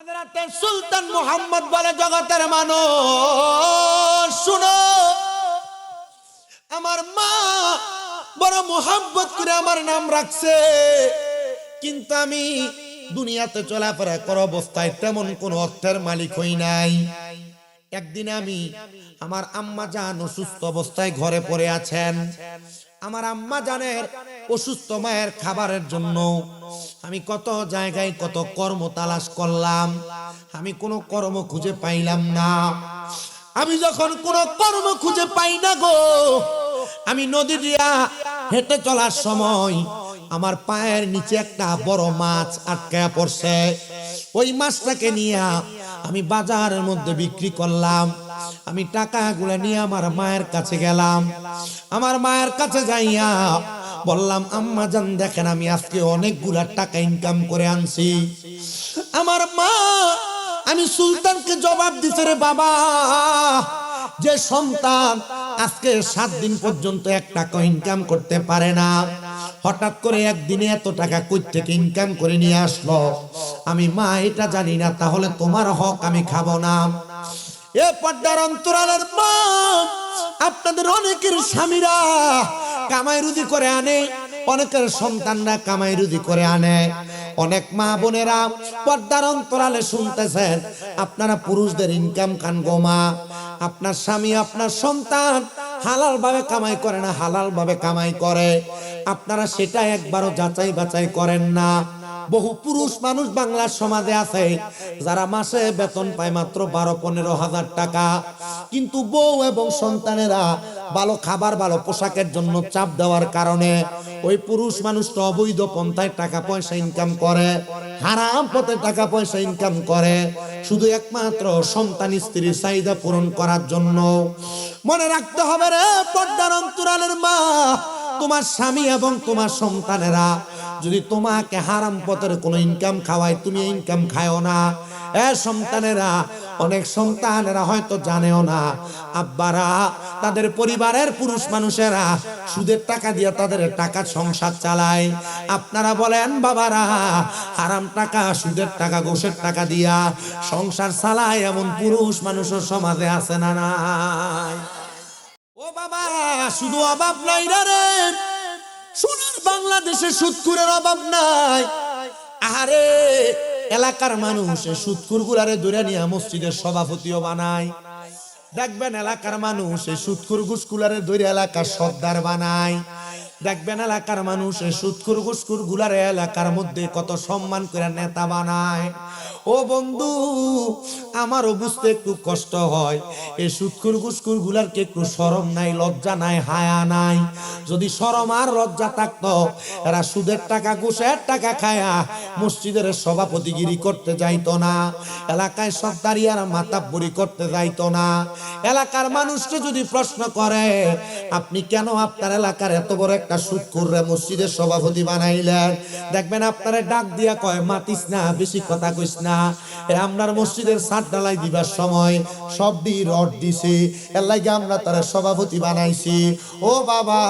হযরতে সুলতান মুহাম্মদ বলে, জগতের মানুষ শুনো, আমার মা বড় মোহাব্বত করে আমার নাম রাখছে, কিন্তু আমি দুনিয়াতে চলাফেরা করার অবস্থায় তেমন কোন অর্থের মালিক হই নাই। একদিন আমি আমার আম্মা জান অসুস্থ অবস্থায় ঘরে পড়ে আছেন। আমার আম্মা জানের অসুস্থ মায়ের খাবারের জন্য আমি কত জায়গায় কত কর্ম তালাশ করলাম, আমি কোনো কর্ম খুঁজে পাইলাম না। আমি যখন কোনো কর্ম খুঁজে পাই না গো, আমি নদী দিয়া হেঁটে চলার সময় আমার পায়ের নিচে একটা বড় মাছ আটকায়া পড়ছে। ওই মাছটাকে নিয়ে আমি বাজারের মধ্যে বিক্রি করলাম। আমি টাকাগুলো নিয়ে আমার মায়ের কাছে গেলাম। আমার মায়ের কাছে যাইয়া বললাম, আম্মা জান দেখেন, আমি আজকে অনেকগুলা টাকা ইনকাম করে আনছি। আমার মা, আমি সুলতানকে জবাব দিছে, রে বাবা, যে সন্তান আজকে 7 দিন পর্যন্ত 1 টাকা ইনকাম করতে পারে না, হঠাৎ করে একদিনে এত টাকা কই থেকে ইনকাম করে নিয়ে আসলো, আমি মা এটা জানি না, তাহলে তোমার হক আমি খাবো না। এ পর্দার অন্তরালের মা, আপনাদের অনেকের স্বামীরা কামাই রুজি করে আনে, অনেকের সন্তানরা কামাই রুজি করে আনে। অনেক মা বোনেরা পর্দার অন্তরালে শুনতেছেন, আপনারা পুরুষদের ইনকাম কান গো মা, আপনার স্বামী আপনার সন্তান হালাল ভাবে কামাই করে না, হালাল ভাবে কামাই করে, আপনারা সেটা একবারও যাচাই বাছাই করেন না। বহু পুরুষ মানুষ বাংলার সমাজে আছে যারা মাসে বেতন পায় মাত্র 12-15 হাজার টাকা, কিন্তু বউ এবং সন্তানেরা ভালো খাবার ভালো পোশাকের জন্য চাপ দেওয়ার কারণে ওই পুরুষ মানুষটা অবৈধ পন্থায় টাকা পয়সা ইনকাম করে, হারাম পথে টাকা পয়সা ইনকাম করে, শুধু একমাত্র সন্তান স্ত্রীর চাহিদা পূরণ করার জন্য। মনে রাখতে হবে রে পর্দার অন্তরালের মা, তোমার স্বামী এবং তোমার সন্তানেরা যদি তোমাকে হারাম পথের কোনো ইনকাম খাওয়ায়, তুমি ইনকাম খায়ও না। সন্তানেরা, অনেক সন্তানেরা হয়তো জানেও না, আব্বারা তাদের পরিবারের পুরুষ মানুষেরা সুদের টাকা দিয়ে তাদের টাকা সংসার চালায়। আপনারা বলেন বাবারা, হারাম টাকা, সুদের টাকা, ঘুষের টাকা দিয়া সংসার চালায় এমন পুরুষ মানুষের সমাজে আছে না নাই? ও বাবা, শুধু অভাব নাই রে, সোনার বাংলাদেশে সুদখোরের অভাব নাই। আরে এলাকার মানুষ সুদখোর গুলারে ধরে নিয়ে মসজিদের সভাপতিও বানায়। দেখবেন এলাকার মানুষ সুদখোর ঘুষখোরারে ধরে এলাকার সর্দার বানায়। দেখবেন এলাকার মানুষ সুদখোর ঘুষখোর গুলারে এলাকার মধ্যে কত সম্মান করে নেতা বানায়। ও বন্ধু, আমারও বুঝতে একটু কষ্ট হয়, এই সুদখোর ঘুষখোর গুলার কে একটু শরম নাই, লজ্জা নাই, হায়া নাই? যদি শরম আর লজ্জা থাকতো, এরা সুদের টাকা ঘুষের টাকা খায়া মসজিদের সভাপতিগিরি করতে যাইতো না, এলাকায় সর্দারি আর মাতাব্বরি করতে যাইতো না। এলাকার মানুষকে যদি প্রশ্ন করে, আপনি কেন আপনার এলাকার এত বড় একটা সুদখোররে মসজিদের সভাপতি বানাইলেন, দেখবেন আপনারে ডাক দিয়া কয়, মাতিস না, বেশি কথা কইস না, আমরার মসজিদের ছাদ ঢালাই দিবার সময় সব দি রড দিছি, এর লাগে আমরা তার সভাপতি বানাইছি। ও বাবা,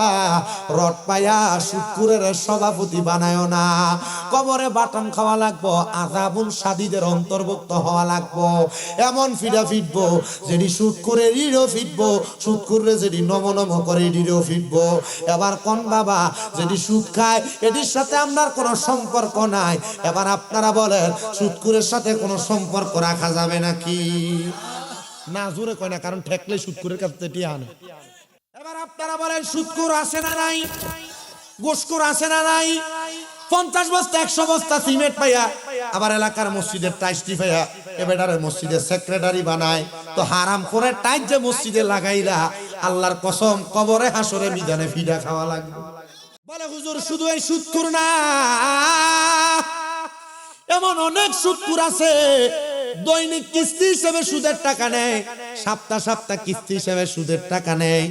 রড পায়া সুদখোরের সভাপতি বানায়ও না, কবরে বাটাম খাওয়া লাগবো, আযাবুল শাদীদের অন্তর্ভুক্ত হওয়া লাগবো, এমন ফিডা ফিটবো যেটি সুদখোরে রিড়ো ফিটবো, সুদখোরে যেটি নম নম করে রিড়ো ফিটবো। এবার কোন বাবা, যেটি সুদ খায় এটির সাথে আপনার কোনো সম্পর্ক নাই, এবার আপনারা বলেন সুদখোরের সাথে কোনো সম্পর্ক রাখা যাবে নাকি? না, জোরে কয় না, কারণ ঠেকলে সুদখোরের কাছে টিয়া আনে। এবার আপনারা বলেন সুদখোর আছে না নাই, ঘুষখোর আছে না নাই? 50 বস্তা 100 বস্তা সিমেন্ট পাইয়া আবার এলাকার মসজিদের টাইসটি পাইয়া এবারে মসজিদের সেক্রেটারি বানায়, তো হারাম করে টাইট যে মসজিদে লাগাইলা, আল্লাহর কসম কবরে হাসরে মিজানে ফিডা খাওয়া লাগবে। বলে হুজুর শুধু এই সুদখোর না, এমন অনেক সুদখোর আছে দৈনিক কিস্তি হিসেবে সুদের টাকা নেয়, সপ্তাহ সপ্তাহ কিস্তি হিসেবে সুদের টাকা নেয়,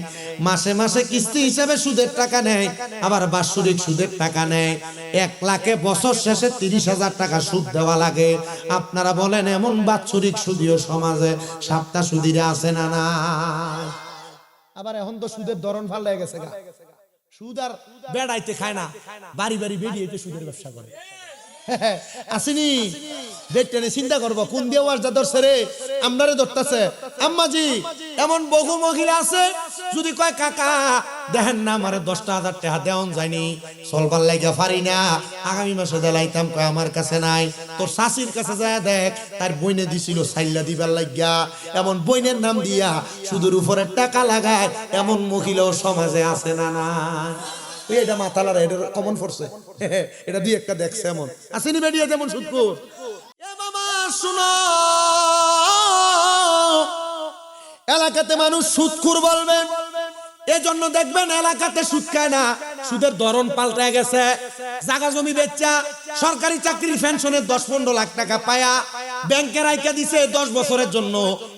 মাসে মাসে কিস্তি হিসেবে সুদের টাকা নেয়, আবার বাৎসরিক সুদের টাকা নেয়। 1 লাখে বছর শেষে 30,000 টাকা সুদ দেওয়া লাগে। আপনারা বলেন এমন বাৎসরিক সুদীয় সমাজে সপ্তাহ সুদীরা আছে না না? আবার এখন তো সুদের ধরন ভাল লেগে গেছে গা, সুদ আর বেড়াইতে খায় না, বাড়ি বাড়ি বেরিয়ে সুদের ব্যবসা করে। আসেনি দেখতে চিন্তা করবো কোন দিয়ে ওয়াজ যা ধরছে রে আমরারে ধরতেছে আম্মাজি এমন বহু মহিলা আছে যদি কয় কাকা দেখেন না আমার 10,000 টাকা দেওয়ান যায়নি চলবার লাগা পারি না আগামী মাসে দেলাইতাম কয় আমার কাছে নাই তোর শাশির কাছে যায় দেখ তার বইনে দিছিল সাইল্লা দিবার লাগিয়া এমন বইনের নাম দিয়া সুদের উপরে টাকা লাগায় এমন মহিলাও সমাজে আছে না না এটা মাথালারা এটা কমন ফোর্সে এটা দুই একটা দেখছে এমন আসেনি বেরিয়ে যেমন সুদকুর এ মামা শুনো এলাকাতে মানুষ সুদকুর বলবেন এজন্য দেখবেন এলাকাতে সুদ খায় না সুদের ধরন পাল্টে গেছে জায়গা জমি বেচা সরকারি চাকরি পেনশনের 10-15 লাখ টাকা পায়া ব্যাংকে রাইখা দিছে 10 বছরের জন্য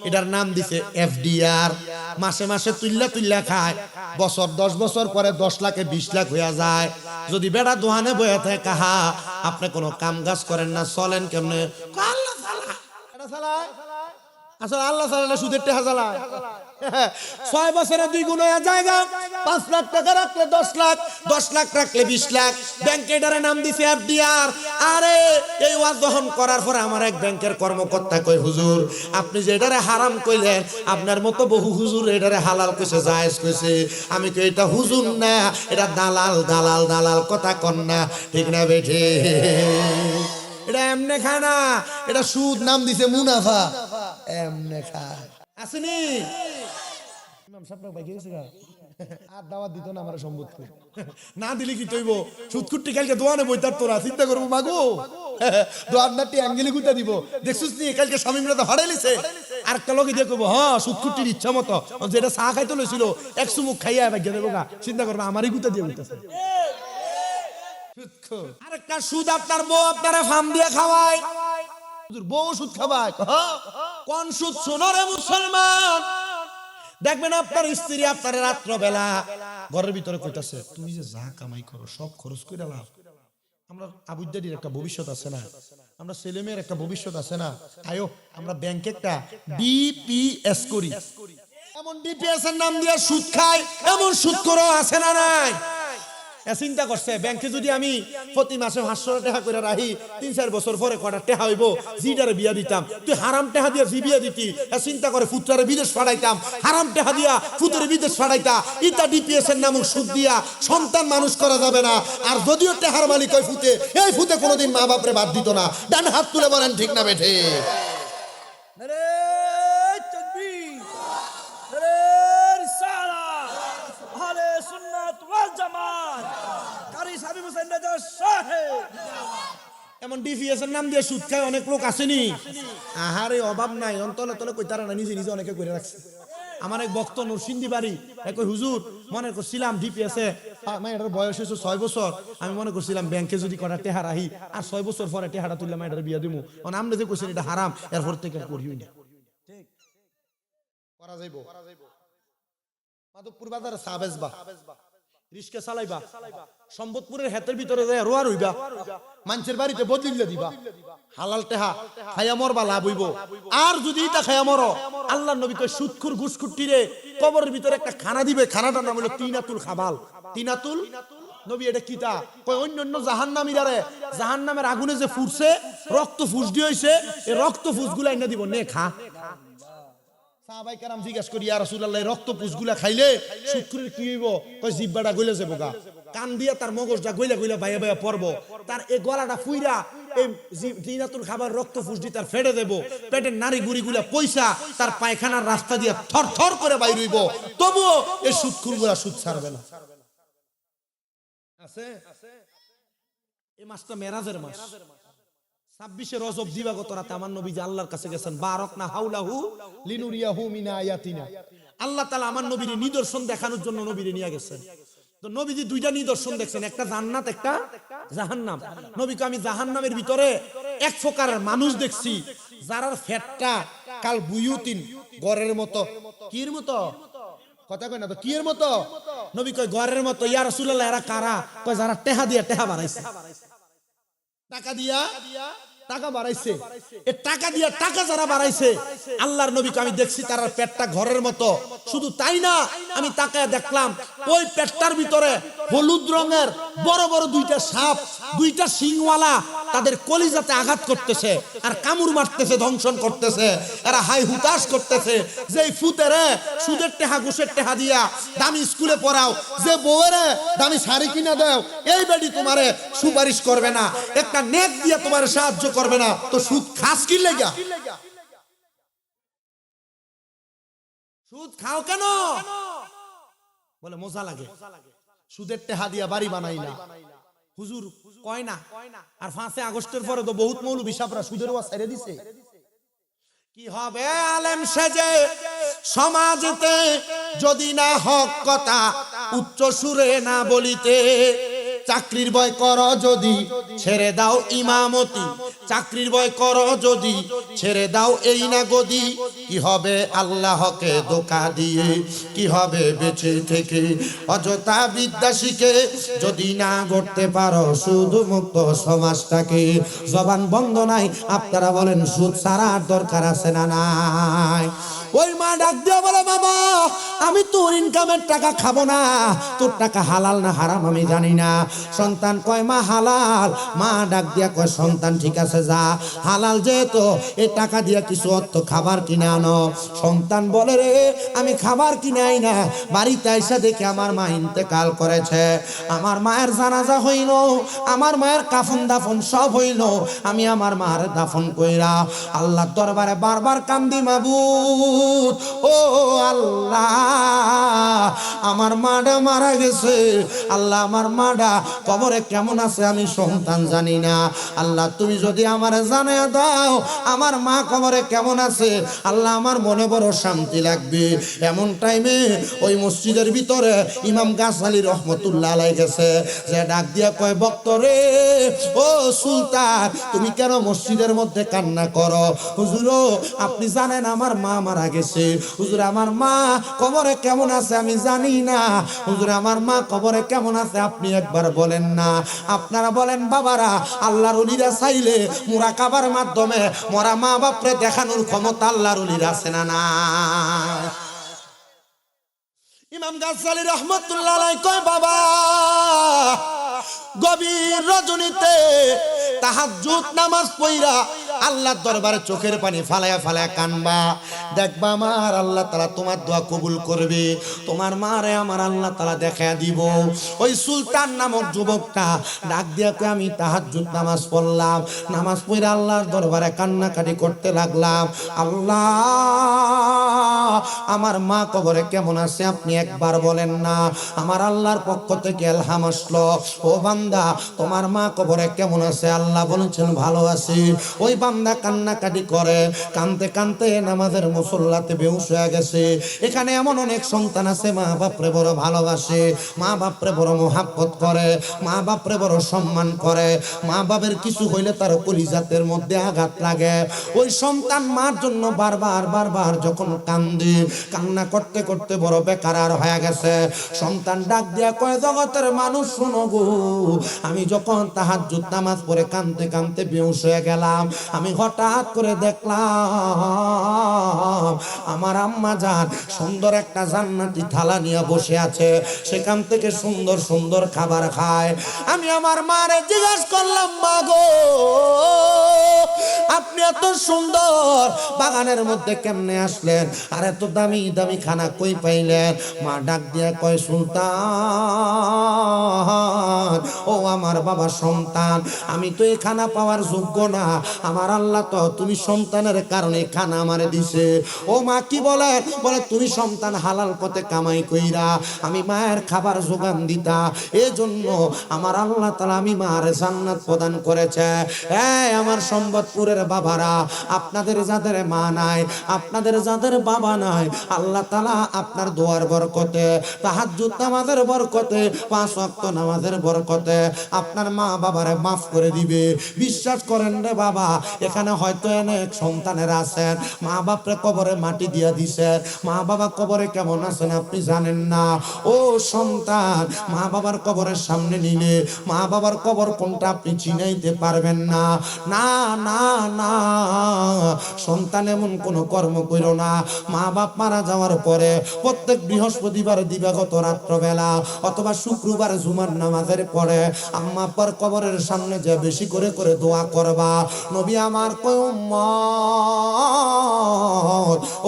এটার নাম দিছে এফডিআর মাসে মাসে তুল্লা খায় বছর 10 বছর পরে 10 লাখে 20 লাখ হয়ে যায় যদি বেড়া দোহানে বয়ে থাকে কাহা আপনি কোনো কাম কাজ করেন না চলেন কেমনে আল্লাহ চালায় আসলে আল্লাহ চালালে সুদের টাকা চালায় 6 বছরে 2 গুণ হয়ে জায়গা 5 লাখ টাকা রাখলে 10 লাখ 10 লাখ রাখলে 20 লাখ ব্যাংকে এটারে নাম দিছে এফডিআর আরে এই ওয়াজ যখন করার পরে আমার এক ব্যাংকের কর্মকর্তা কয় হুজুর আপনি যে এটারে হারাম কইলেন আপনার মতো বহু হুজুর এটারে হালাল কইছে জায়েজ কইছে আমি কই এটা হুজুর না এটা দালাল দালাল দালাল কথা কন না ঠিক না বেঠে এটা এমনে খায় না এটা সুদ নাম দিছে মুনাফা এমনে খায় আসেনি ইমাম সাহেব ভাই গেছে গা আর দাওয়াত দিত না আমার সম্পত্তি না দিলি কি তইব সুদকুট্টি কালকে দোয়ানে বইতার তোরা চিন্তা করব মাগো দোয়ার নাটি অ্যাঙ্গেলি গুতা দিব দেখছস নি কালকে স্বামীরা তো হারাইলিছে আর কালকে দিয়ে কইব হ্যাঁ সুদকুট্টির ইচ্ছা মতো যেটা চা খাইতে লইছিল এক চুমুক খাইয়া ভাগ্য দেব গা চিন্তা করব আমারই গুতা দিয়ে হইতাছে সুদখোর আরেকটা সুদ আপনার বউ আপনারে ফার্ম দিয়ে খাওয়ায় হুজুর বউ সুদ খাওয়ায় কোন সুদ শোনো রে মুসলমান দেখবেন আপনার স্ত্রী আপনার রাত্র বেলা ঘরের ভিতরে কইতাছে তুমি যে যা কামাই করো সব খরচ কইরা লাভ আমরা আবুদ্দারির একটা ভবিষ্যৎ আছে না আমরা ছেলেমেয়ের একটা ভবিষ্যৎ আছে না আয়ো আমরা ব্যাংকে একটা ডিপিএস করি এমন ডিপিএস এর নাম দিয়ে সুদ খায় এমন সুদ করো আছে না নাই চিন্তা করছে ব্যাংকে যদি আমি প্রতি মাসে 500 টাকা করে রাখি 3-4 বছর পরে কটা টাকা হইব জিটারে বিয়া দিতাম তুই হারাম টাকা দিয়ে জি বিয়া দিতি চিন্তা করে ফুতরে বিদেশ পাঠাইতাম হারাম টাকা দিয়া ফুতরে বিদেশ পাঠাইতা ইটা ডিপিএস এর নামক সুদ দিয়া সন্তান মানুষ করা যাবে না আর যদিও টাকার মালিক হয় ফুতে এই ফুতে কোনোদিন মা বাপরে বাদ দিত না ডান হাত তুলে বলেন ঠিক না বেঠে আরে তাকবীর আরে রিসালাত আহলে সুন্নাত ওয়াল জামাত এমন ডিপিএস এর নাম দিয়ে সুদ খায় অনেক লোক আসেনি আহারে অভাব নাই অন্তলে তলে কইতারা না নিজে নিজে অনেকে করে রাখছে আমার এক ভক্ত নরসিংদী বাড়ি কই হুজুর মনে করছিলাম ডিপিএস এ মায়ের বয়স হয়েছে 6 বছর আমি মনে করছিলাম ব্যাংকে যদি কটা টেহা রাহি আর 6 বছর পরে টেহাটা তুললে মায়ের বিয়া দিমু আমরা যে কইছেন এটা হারাম এরপর থেকে করিও না ঠিক করা যাইব মাধবপুর বাজারে সাবেজবা রিস্কা চালাইবা সম্পদপুরের হাতের ভিতরে যায় রোয়া রইবা মানুষের বাড়িতে বদলিলে দিবা হালাল টেহা খায়া মরবা লাভ হইব আর যদি এটা খায়া মরো আল্লাহর নবী কয় সুদখোর ঘুষখুট্টিরে কবরের ভিতরে একটা খানা দিবে খানাটার নাম হলো তিনাতুল খাবাল তিনাতুল নবী এটা কিতা কয় অন্য জাহান্নামীরারে জাহান্নামের আগুনে যে ফুটছে রক্ত ফুসডি হইছে এই রক্ত ফুসগুলা এনে দিব নে খা সাহাবাই কেরাম জিজ্ঞাসা করি ইয়া রাসূলুল্লাহ রক্ত পুষগুলা খাইলে সুদখোরের কি হইব কয় জিহ্বাটা গইলে যাবো গা কান দিয়া তার মগজটা গইলা গইলা বাইয়া বাইয়া পড়ব তার এই গলাটা ফুইরা এই তিনাতুল খাবার রক্ত ফুসডি তার ফেড়ে দেব পেটের নারী গুড়িগুলা পয়সা তার পায়খানার রাস্তা দিয়ে থর থর করে বাইর হইব তবুও এই সুদখোরগুলা সুদ ছাড়বে না আছে এই মাসটা মেরাজের মাস 26 রজব দিবাগত রাতে আমার নবী যে আল্লাহর কাছে গেছেন বারাকনা হাওলাহু লিনুরিয়াহু মিন আয়াতিনা আল্লাহ তাআলা আমার নবীর নিদর্শন দেখানোর জন্য নবীরে নিয়ে গেছেন তো নবীজি দুইটা নিদর্শন দেখছেন একটা জান্নাত একটা জাহান্নাম নবীকে আমি জাহান্নামের ভিতরে এক প্রকারের মানুষ দেখছি যারার ফেটটা কাল বুয়ুতিন গরের মতো কির মতো কথা কয় না তো কির মতো নবী কয় গরের মতো ইয়া রাসূলুল্লাহ এরা কারা কয় যারা টেহা দিয়া টেহা বাড়াইছে টাকা দিয়া টাকা বাড়াইছে এই টাকা দিয়া টাকা যারা বাড়াইছে আল্লাহর নবীকে আমি দেখছি তার পেটটা ঘরের মতো শুধু তাই না আমি তাকায় দেখলাম ওই পেটটার ভিতরে হলুদ রঙের বড় বড় দুইটা সাপ দুইটা শিংওয়ালা তাদের কলিজাতে আঘাত করতেছে আর কামড় মারতেছে, ধ্বংসন করতেছে, এরা হাই হুতাশ করতেছে। যেই ফুতেরে সুদের টেহা ঘুষের টেহা দিয়া দামি স্কুলে পড়াও, যে বউয়েরে দামি শাড়ি কিনা দাও, এই বেডি তোমারে সুপারিশ করবে না, একটা নেক দিয়ে তোমার সাহায্য করবে না, তো সুদ খাস কি লেগা? সুদ খাও কেন? বলে মজা লাগে, সুদের টেহা দিয়া বাড়ি বানাই না। হুজুর কয় না। আর 5 আগস্টের পরে তো বহুত মৌলবী সাহেবরা সুদের ওয়াজ ছেড়ে দিছে। কি হবে আলেম সেজে সমাজেতে যদি না হক কথা উচ্চ সুরে না বলিতে? চাকরির ভয় করো যদি ছেড়ে দাও ইমামতি, চাকরির ভয় করো যদি ছেড়ে দাও এই না গদি। কি হবে আল্লাহকে ধোঁকা দিয়ে, কি হবে বেঁচে থেকে অযথা বিদ্যা শিখে যদি না গড়তে পারো শুধু মুক্ত সমাজটাকে? জবান বন্ধ নাই, আপনারা বলেন সুদ ছাড়ার দরকার আছে না নাই? ওই মা ডাক দিয়ে বলে বাবা আমি তোর ইনকামের টাকা খাবো না, তোর টাকা হালাল না হারাম আমি জানি না। সন্তান কয় মা হালাল। মা ডাক দিয়া কয় সন্তান ঠিক আছে যা, হালাল যেহেতু এই টাকা দিয়া কিছু অর্থ খাবার কিনে আনো। সন্তান বলে রে আমি খাবার কিনাই না, বাড়িতে এসে দেখে আমার মা ইন্তেকাল করেছে, আমার মায়ের জানাজা হইল, আমার মায়ের কাফন দাফন সব হইল, আমি আমার মার দাফন কইরা আল্লাহর দরবারে বারবার কান্দি মাবুদ ও আল্লাহ আমার মাডা মারা গেছে, আল্লাহ আমার মাডা কবরে কেমন আছে আমি সন্তান জানি না, আল্লাহ তুমি যদি আমার জানিয়ে দাও আমার মা কবরে কেমন আছে, আল্লাহ আমার মনে বড় শান্তি লাগবে। এমন টাইমে ওই মসজিদের ভিতরে ইমাম গাছালী রহমতুল্লাহ আলাইহি গেছে, যে ডাক দিয়া কয় বক্তরে ও সুলতান তুমি কেন মসজিদের মধ্যে কান্না করো? হুজুর আপনি জানেন আমার মা মারা গেছে, হুজুর আমার মা কবরে কেমন আছে আমি জানি না, হুজুর আমার মা কবরে কেমন আছে আপনি একবার বলেন না। আপনারা বলেন বাবারা আল্লাহর ওলিরা চাইলে মুরাকাবার মাধ্যমে মরা মা বাপরে দেখানোর ক্ষমতা আল্লাহর ওলির আছে না না? ইমাম গাছালী রহমতুল্লাহ আলাইহি কয় বাবা গভীর রজনীতে তাহাজ্জুদ নামাজ পড়া আল্লাহর দরবারে চোখের পানি ফালায়া ফালায়া কানবা, দেখবা আমার আল্লাহ তাআলা তোমার দোয়া কবুল করবে, তোমার মারে আমার আল্লাহ তাআলা দেখায়া দিব। ওই সুলতান নামক যুবকটা ডাক দিয়া কয় আমি তাহাজ্জুদ নামাজ পড়লাম, নামাজ পড়া আল্লাহর দরবারে কান্নাকাটি করতে লাগলাম, আল্লাহ আমার মা কবরে কেমন আছে আপনি একবার বলেন না। আমার আল্লাহর পক্ষ থেকে ইলহাম আসলো, ও বান্দা তোমার মা কবরে কেমন আছে? আল্লাহ বলেছেন ভালো আছে। ওই বান্দা কান্নাকাটি করে, কানতে কানতে নামাজের মুসল্লাতে বেহুশ হয়ে গেছে। এখানে এমন অনেক সন্তান আছে মা বাপরে বড় ভালোবাসে, মা বাপরে বড় মোহাব্বত করে, মা বাপরে বড় সম্মান করে, মা বাপের কিছু হইলে তার কলিজাতের মধ্যে আঘাত লাগে। ওই সন্তান মার জন্য বারবার বারবার যখন কান্দে, কান্না করতে করতে বড় বেকার হয়ে গেছে। সন্তান ডাক দিয়া কয় জগতের মানুষ শোনো গো, আমি যখন তাহাজ্জুদ নামাজ পড়ে কানতে কানতে বেহুশ হয়ে গেলাম, আমি হঠাৎ করে দেখলাম আমার আম্মা জান সুন্দর একটা জান্নাতি থালা নিয়ে বসে আছে, সেখান থেকে সুন্দর সুন্দর খাবার খায়। আমি আমার মারে জিজ্ঞাসা করলাম মা গো আপনি এত সুন্দর বাগানের মধ্যে কেমনে আসলেন, আর এত দামি দামি খানা কই পাইলেন? মা ডাক দিয়া কয় সুলতান ও আমার বাবা সন্তান আমি তো এই খানা পাওয়ার যোগ্য না, আমার আল্লাহ তো তুমি সন্তানের কারণে খানা আমারে দিছে। ও মা কি বলে? বলে তুমি সন্তান হালাল পথে কামাই কইরা আমি মায়ের খাবার যোগান দিতা, এজন্য আমার আল্লাহ তাআলা আমি মার জান্নাত প্রদান করেছে। এই আমার সম্বতপুরের বাবারা, আপনাদের যাদের মা নাই, আপনাদের যাদের বাবা নাই, আল্লাহ তাআলা আপনার দোয়ার বরকতে, তাহাজ্জুদ নামাজের বরকতে, 5 ওয়াক্ত নামাজের বরকতে আপনার মা বাবারে মাফ করে দিবে। বিশ্বাস করেন রে বাবা, এখানে হয়তো অনেক সন্তানেরা আছেন মা বাপরে কবরে মাটি দিয়া দিছে, মা বাবা কবরে কেমন আছেন আপনি জানেন না। ও সন্তান, মা বাবার কবরের সামনে নিলে মা বাবার কবর কোনটা আপনি চিনাইতে পারবেন না। না না না, সন্তান এমন কোনো কর্ম করো না। মা বাপ মারা যাওয়ার পরে প্রত্যেক বৃহস্পতিবার দিবাগত রাত্রবেলা অথবা শুক্রবার জুমার নামাজের পরে আম্মা আব্বার কবরের সামনে যে বেশি করে করে দোয়া করবা। নবী আমার কয় উম্মত,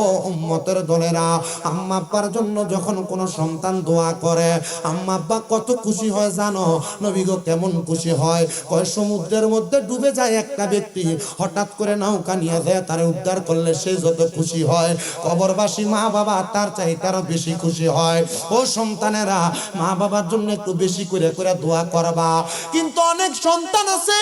ও উম্মতের দলেরা, আম্মা আব্বার জন্য যখন কোনো সন্তান দোয়া করে আম্মা আব্বা কত খুশি হয় জানো? নবী গো কেমন খুশি হয়? কয় সমুদ্রের মধ্যে ডুবে যায় একটা ব্যক্তি, হঠাৎ করে নৌকা নিয়ে যায় তারে উদ্ধার করলে সে যত খুশি হয়, কবরবাসী মা বাবা তার চাইতে আরো বেশি খুশি হয়। ও সন্তানেরা, মা বাবার জন্য একটু বেশি করে করে দোয়া করবা। কিন্তু অনেক সন্তান আছে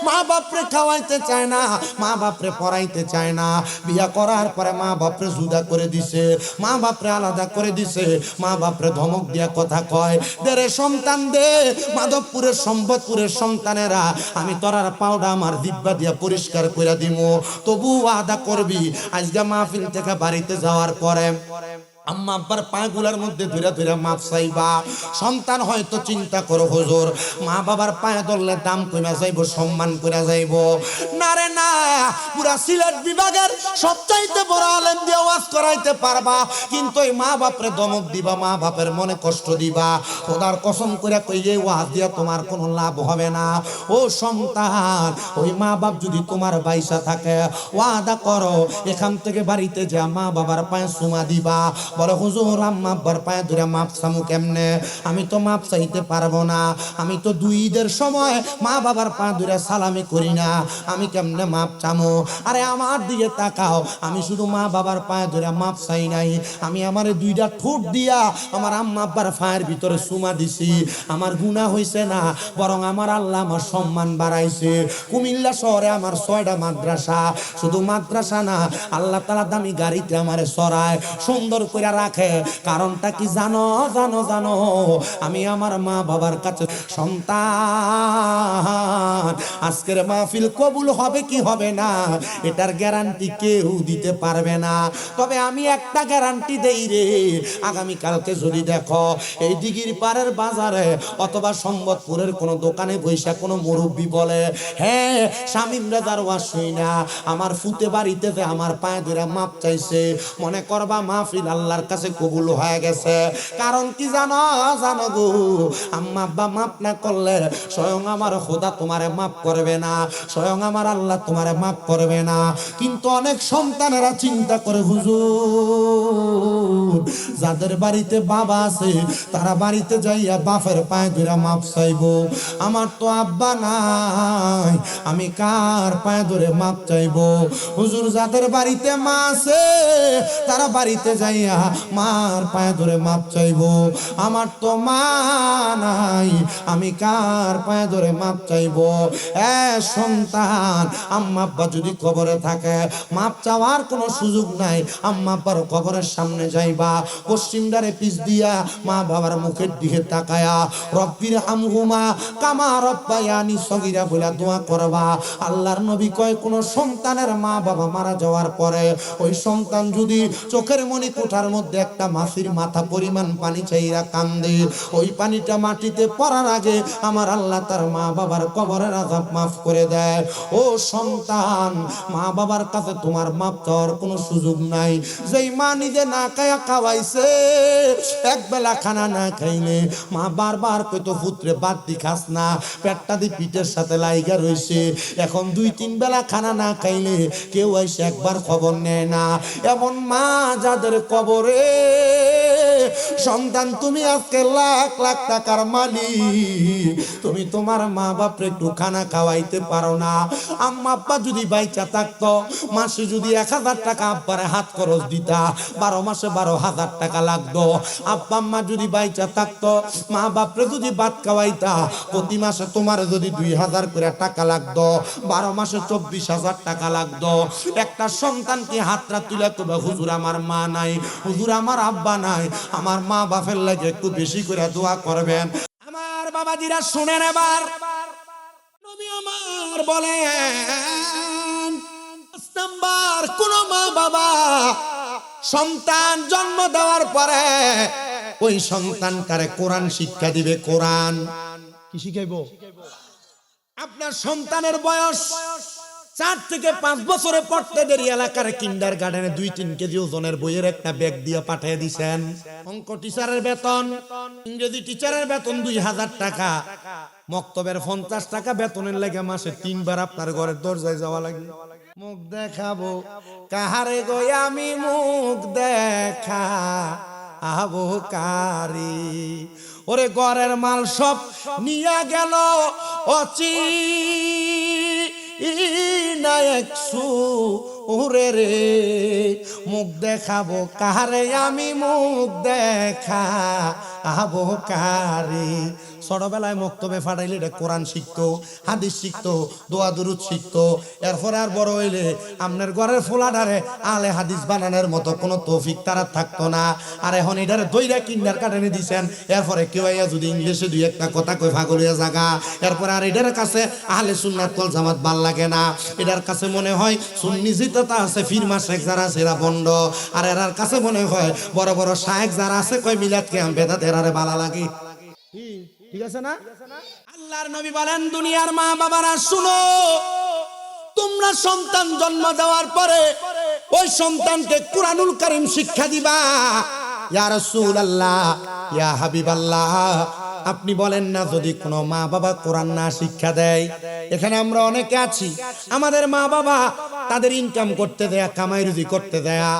মা বাপরে খাওয়াইতে চায় না, মা বাপরে পড়াইতে চায় না, বিয়া করার পরে মা বাপরে জুদা করে দিছে, মা বাপরে আলাদা করে দিছে, মা বাপরে ধমক দিয়া কথা কয়, দে রে সন্তান দে। মাধবপুরের সম্বতপুরের সন্তানেরা, আমি তোরার পাউডা আমার দিব্যা দিয়া পরিষ্কার করে দিমু, তবু আদা করবি আজকে মাহফিল থেকে বাড়িতে যাওয়ার পরে আম্মা আব্বার পাগুলার মধ্যে ধরে ধরে মাপ চাইবা। সন্তান হয়তো চিন্তা করো হুজুর মা বাবার পায়ে ধরলে দাম কমে যাইব, সম্মান করে যাইব। না রে না, পুরা সিলেট বিভাগের সবচাইতে বড় আলেম দিয়ে ওয়াজ করাইতে পারবা, কিন্তু এই মা বাপরে দমক দিবা, মা বাপের মনে কষ্ট দিবা। খোদার কসম করে কই এই ওয়াজ দিয়া তোমার কোনো লাভ হবে না। ও সন্তান, ওই মা বাপ যদি তোমার বাইসা থাকে ওয়াদা করো এখান থেকে বাড়িতে যা মা বাবার পায়ে চুমা দিবা। বলে হুজুর আম্মা আব্বার পায়ে ধরে মাপ চামু কেমনে? আমি তো মাপ চাইতে পারবো না, আমি তো দুই ঈদের সময় মা বাবার পায়ে ধরে সালামি করি না, আমি কেমনে মাপ চামু? আরে আমার দিকে তাকাও, আমি শুধু মা বাবার পায়ে ধরে মাপ চাই নাই, আমি আমার দুইটা ঠোঁট দিয়া আমার আম্মা আব্বার পায়ের ভিতরে চুমা দিছি। আমার গুনাহ হইছে না, বরং আমার আল্লাহ আমার সম্মান বাড়াইছে। কুমিল্লা শহরে আমার 6টা মাদ্রাসা, শুধু মাদ্রাসা না, আল্লাহ তাআলা দামি গাড়িতে আমারে সরায় সুন্দর করে রাখে। কারণটা কি জানো? জানো জানো, আমি আমার মা বাবার কাছে সন্তান। আজকের মাহফিল কবুল হবে কি হবে না এটার গ্যারান্টি কেউ দিতে পারবে না, তবে আমি একটা গ্যারান্টি দেই রে, আগামী কালকে যদি দেখো এই দিঘির পাড়ের বাজারে অথবা সম্বতপুরের কোনো দোকানে বৈশা কোনো মুরব্বী বলে, হ্যাঁ শামীম রাজার ওয়াজ শুই না আমার ফুতে বাড়িতে যে আমার পায়ে ধরে মাপ চাইছে, মনে করবা মাহফিল আল্লাহর কাছে কবুল হয়ে গেছে। কারণ কি জানো? জানো গো, আম্মা আব্বা মাপ না করলে স্বয়ং আমার খোদা তোমারে মাপ করবে না, স্বয়ং আমার আল্লাহ তোমারে মাপ করবে না। কিন্তু অনেক সন্তানেরা চিন্তা করে হুজুর যাদের বাড়িতে বাবা আছে তারা বাড়িতে যাইয়া বাপের পায়ে ধরে মাপ চাইবো, আমার তো আব্বা নাই, আমি কার পায়ে ধরে মাপ চাইবো? হুজুর যাদের বাড়িতে মা আছে তারা বাড়িতে যাইয়া মার পায়ে ধরে মাপ চাইবো, আমার তো মা নাই, আমি কার পায়ে ধরে মাপ চাইবো? সন্তান, আম্মা আব্বা যদি কবরে থাকে মাপ চাওয়ার কোনো সুযোগ নাই। আম্মা আব্বার কবরের সামনে যাইবা, পশ্চিম দ্বারে পিছ দিয়া মা বাবার মুখের দিকে তাকায়া রব্বির হামহুমা কামা রব্বায়ানি সগীরা বলে দোয়া করবা। আল্লাহর নবী কয় কোন সন্তানের মা বাবা মারা যাওয়ার পরে ওই সন্তান যদি চোখের মনি কোঠার মধ্যে একটা মাছির মাথা পরিমাণ পানি চাইরা কান্দে, ওই পানিটা মাটিতে পড়ার আগে আমার আল্লাহ তার মা বাবার কবরের আযাব মাফ করে দেয়। ও সন্তান, মা বাবার কাছে তোমার মাপ চাওয়ার কোনো সুযোগ নাই। যেই মা নিজে না খায়া খাওয়াইছে, এক বেলা খানা না খাইলে মা বারবার কইতো পুত্রে বাদ দি খাস না, পেটটা দি পিঠের সাথে লাইগা রইছে, এখন 2-3 বেলা খানা না খাইলে কেউ এসে একবার খবর নেয় না। এমন মা যাদের কবরে সন্তান, তুমি আজকে লাখ লাখ টাকার মালিক, তুমি তোমার মা বাপরে একটু খানা খাওয়াইতে পারো না। আম্মা আব্বা যদি বাইচা থাকতো মাসে যদি 1000 টাকা আব্বারে হাত খরচ দিতা, 12 মাসে 12,000 টাকা লাগতো। আব্বা আম্মা যদি বাইচা থাকতো মা বাপরে যদি ভাত খাওয়াইতা, প্রতি মাসে তোমার যদি 2000 করে টাকা লাগতো, 12 মাসে 24,000 টাকা লাগতো। একটা সন্তান কি হাতটা তুলে কবে হুজুর আমার মা নাই, হুজুর আমার আব্বা নাই, আমার মা বাপের লাগে একটু বেশি করে দোয়া করবেন। আমার বাবাজিরা শুনেন, এবার নবী আমার বলেন নাম্বার, কোন মা বাবা সন্তান জন্ম দেওয়ার পরে ওই সন্তানটারে কোরআন শিক্ষা দিবে। কোরআন কি শিখাইবো? আপনার সন্তানের বয়স 4 থেকে 5 বছরে পড়তে দেরি, এলাকার কিন্ডার গার্ডেনে 2-3 কেজি ওজনের বইয়ের একটা ব্যাগ দিয়ে পাঠিয়ে দিছেন। অঙ্ক টিচারের বেতন, ইংরেজি টিচারের বেতন 2000 টাকা, মক্তবের 50 টাকা বেতনের লাগে মাসে 3 বার আপনার ঘরের দরজায় যাওয়া লাগে। মুখ দেখাবো কাহারে গো আমি, মুখ দেখা আবো কারি। ওরে ঘরের মাল সব নিয়ে গেল অচি না একশু ওরে রে, মুখ দেখাবো কাহারে আমি, মুখ দেখা আবো কারি। ছোটবেলায় মক্তবে ফাটাইলে এটা কোরআন শিখতো, হাদিস শিখতো, দোয়া দুরুদ শিখতো। এরপরে আর বড় হইলে আপনার ঘরের ফোলাডারে আলে হাদিস বানানোর মতো কোনো তৌফিক তারা থাকতো না। আর এখন এটারে দইরা কিন্ডার গার্ডেনে দিছেন। এরপরে কেউ যদি ইংলিশে 2-1টা কথা কই পাগল হয়ে জাগা। এরপরে আর এটার কাছে আহলে সুন্নাত ওয়াল জামাত ভাল লাগে না। এটার কাছে মনে হয় সুন্নি জিততা আছে, ফিরমা শেখ যারা আছে এরা বন্ড। আর এরার কাছে মনে হয় বড় বড় শায়েখ যারা আছে কয় মিলাদ কিয়াম বেদাত এরারে ভালো লাগে। ঠিক আছে না? আল্লাহর নবী বলেন, দুনিয়ার মা বাবারা শুনো, তোমরা সন্তান জন্ম দেওয়ার পরে ওই সন্তানকে কুরআনুল কারীম শিক্ষা দিবা। ইয়া রাসূলুল্লাহ, ইয়া হাবিবাল্লাহ, আপনি বলেন না যদি কোনো মা বাবা কোরআন না শিক্ষা দেয়? এখানে আমরা অনেকে আছি, আমাদের মা বাবা তাদের ইনকাম করতে দেয়া, কামাই রুজি করতে দেয়া,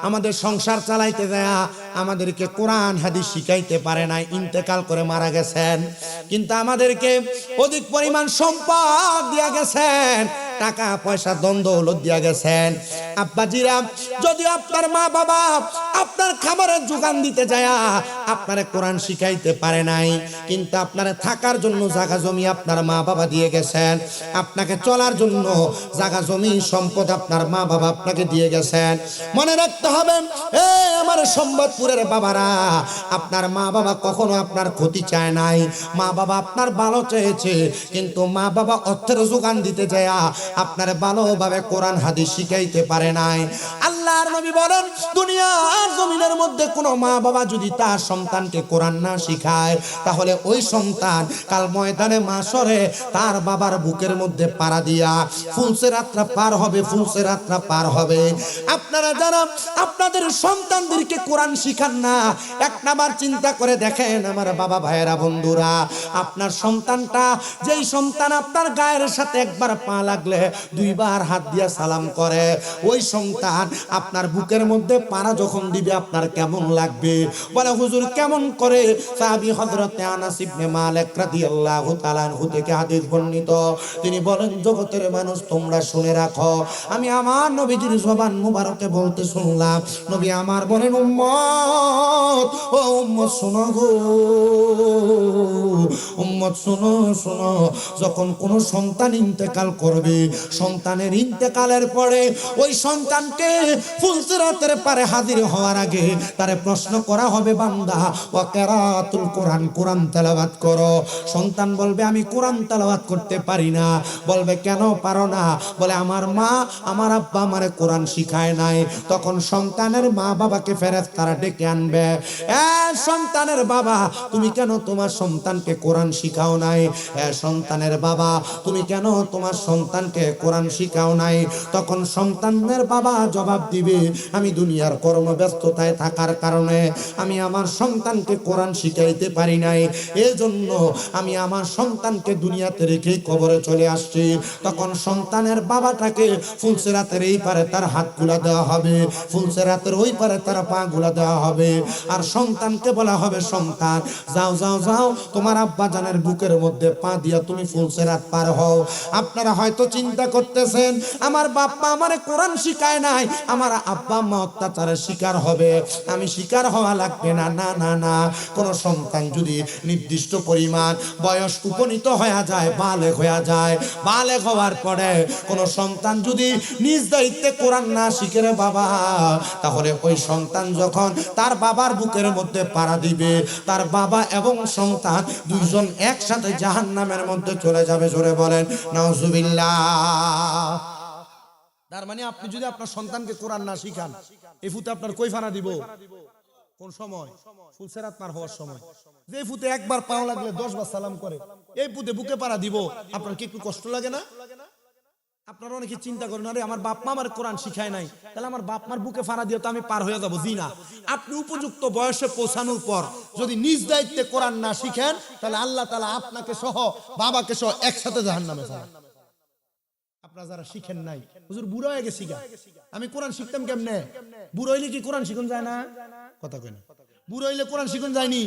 আমাদের সংসার চালাইতে দেয়া, আমাদেরকে কোরআন হাদিস শিখাইতে পারে নাই, ইন্তেকাল করে মারা গেছেন। কিন্তু আমাদেরকে অধিক পরিমাণ সম্পদ দিয়া গেছেন, টাকা পয়সা ধন দৌলত দিয়া গেছেন। আব্বাজিরা, যদি আপনার মা বাবা আপনার খাবারের যোগান দিতে যায় আপনারে কোরআন শিখাইতে পারে নাই, কিন্তু আপনারে থাকার জন্য জায়গা জমি আপনার মা বাবা দিয়ে গেছেন, আপনাকে চলার জন্য জায়গা জমি সম্পদ আপনার মা বাবা আপনাকে দিয়ে গেছেন, মনে রাখতে হবে এ আমার সম্বতপুরের বাবারা, আপনার মা বাবা কখনো আপনার ক্ষতি চায় নাই, মা বাবা আপনার ভালো চেয়েছে। কিন্তু মা বাবা অর্থের যোগান দিতে যায় আপনার ভালোভাবে কোরআন হাদিস শিখাইতে পারে নাই। আল্লাহর নবী বলেন, দুনিয়ার জমিনের মধ্যে কোনো মা বাবা যদি তার সন্তানকে কোরআন না শিখায়, তাহলে ওই সন্তান কাল ময়দানে মাশরে তার বাবার বুকের মধ্যে পাড়া দিয়া ফুলসে রাত্রা পার হবে, ফুলসে রাত্রা পার হবে। আপনারা যারা আপনাদের সন্তানদেরকে কোরআন শিখান না, এক নাম্বার চিন্তা করে দেখেন আমার বাবা ভাইয়েরা বন্ধুরা, আপনার সন্তানটা, যেই সন্তান আপনার গায়ের সাথে একবার পা লাগলে 2 বার হাত দিয়া সালাম করে, ওই সন্তান আপনার বুকের মধ্যে পাড়া যখন দিবে আপনার কেমন লাগবে? বলে হুজুর কেমন করে? সাহাবী হযরতে আনাস ইবনে মালিক রাদিয়াল্লাহু তাআলা আনহু থেকে হাদিস বর্ণিত, তিনি বলেন, জগতের মানুষ তোমরা শুনে রাখো, আমি আমার নবীজির জবান মুবারকে বলতে শুনলাম, নবী আমার বলেন, উম্মত, ও উম্মত শোনো গো, উম্মত শোনো শোনো, যখন কোন সন্তান ইন্তেকাল করবে, সন্তানের ইন্তেকালের পরে ওই সন্তানকে ফুলসিরাতের পারে হাজির হওয়ার আগে তারে প্রশ্ন করা হবে, বান্দা ওয়া কিরাতুল কোরআন, কোরআন তেলাওয়াত করো। সন্তান বলবে আমি কোরআন তেলাওয়াত করতে পারি না। বলবে কেন পারো না? বলে আমার মা, আমার আব্বা আমারে কোরআন শিখায় নাই। তখন সন্তানের মা বাবাকে ফেরেশতারা ডেকে আনবে, এ সন্তানের বাবা, তুমি কেন তোমার সন্তানকে কোরআন শিখাও নাই? এ সন্তানের বাবা, তুমি কেন তোমার সন্তানকে কোরআন শিখাও নাই? তখন সন্তানের বাবা জবাব দিবে, আমি দুনিয়ার কর্মব্যস্ততায় থাকার কারণে আমি আমার সন্তানকে কোরআন শিখাইতে পারি নাই, এজন্য আমি আমার সন্তানকে দুনিয়াতে রেখে কবরে চলে আসছি। তখন সন্তানের বাবাটাকে ফুলসিরাতের এই পারে তার হাতগুলা দেওয়া হবে, ফুলসিরাতের ওই পারে তার পা গুলা দেওয়া হবে, আর সন্তানকে বলা হবে, সন্তান যাও যাও যাও, তোমার আব্বা জানের বুকের মধ্যে পা দিয়া তুমি ফুলসিরাত পার হও। আপনারা হয়তো চিন্তা করতেছেন, আমার বাপ্পা আমারে কোরআন শিখায় নাই, আমার আব্বা আম্মা অত্যাচারের শিকার হবে, আমি শিকার হওয়া লাগবে না। না না না, কোন সন্তান যদি নির্দিষ্ট পরিমাণ বয়স উপনীত হয়ে যায়, বালেগ হয়ে যায়, বালেগ হওয়ার পরে কোন সন্তান যদি নিজ দায়িত্বে কোরআন না শিখে রে বাবা, তাহলে ওই সন্তান যখন তার বাবার বুকের মধ্যে পাড়া দিবে, তার বাবা এবং সন্তান দুইজন একসাথে জাহান্নামের মধ্যে চলে যাবে। জোরে বলেন নাউজুবিল্লাহ। তার মানে আপনি যদি আপনার সন্তানকে কোরআন না শিখান, এই ফুতে আপনার কই ফানা দিব? কোন সময়? ফুলসেরাত পার হওয়ার সময়। যে ফুতে একবার পাও লাগলে 10 বার সালাম করে, এই ফুতে বুকে পাড়া দিব, আপনার কি একটু কষ্ট লাগে না? আপনারা অনেকে চিন্তা করেন, আরে আমার বাপ মা আমার কোরআন শিখায় নাই, তাহলে আমার বাপ মার বুকে ফাড়া দিয়ে তো আমি পার হয়ে যাবো। জি না, আপনি উপযুক্ত বয়সে পৌঁছানোর পর যদি নিজ দায়িত্বে কোরআন না শিখেন, তাহলে আল্লাহ তাআলা আপনাকে সহ বাবাকে সহ একসাথে জাহান্নামে ফেলান। আপনারা যারা শিখেন নাই, হুজুর বুড়ো হয়ে গেছি গা, আমি কোরআন শিখতাম কেমনে? বুড়ো হইলে কি কোরআন শিখুন যায় না? কথা কই না। বুড়ো হইলে কোরআন শিখুন যায়নি?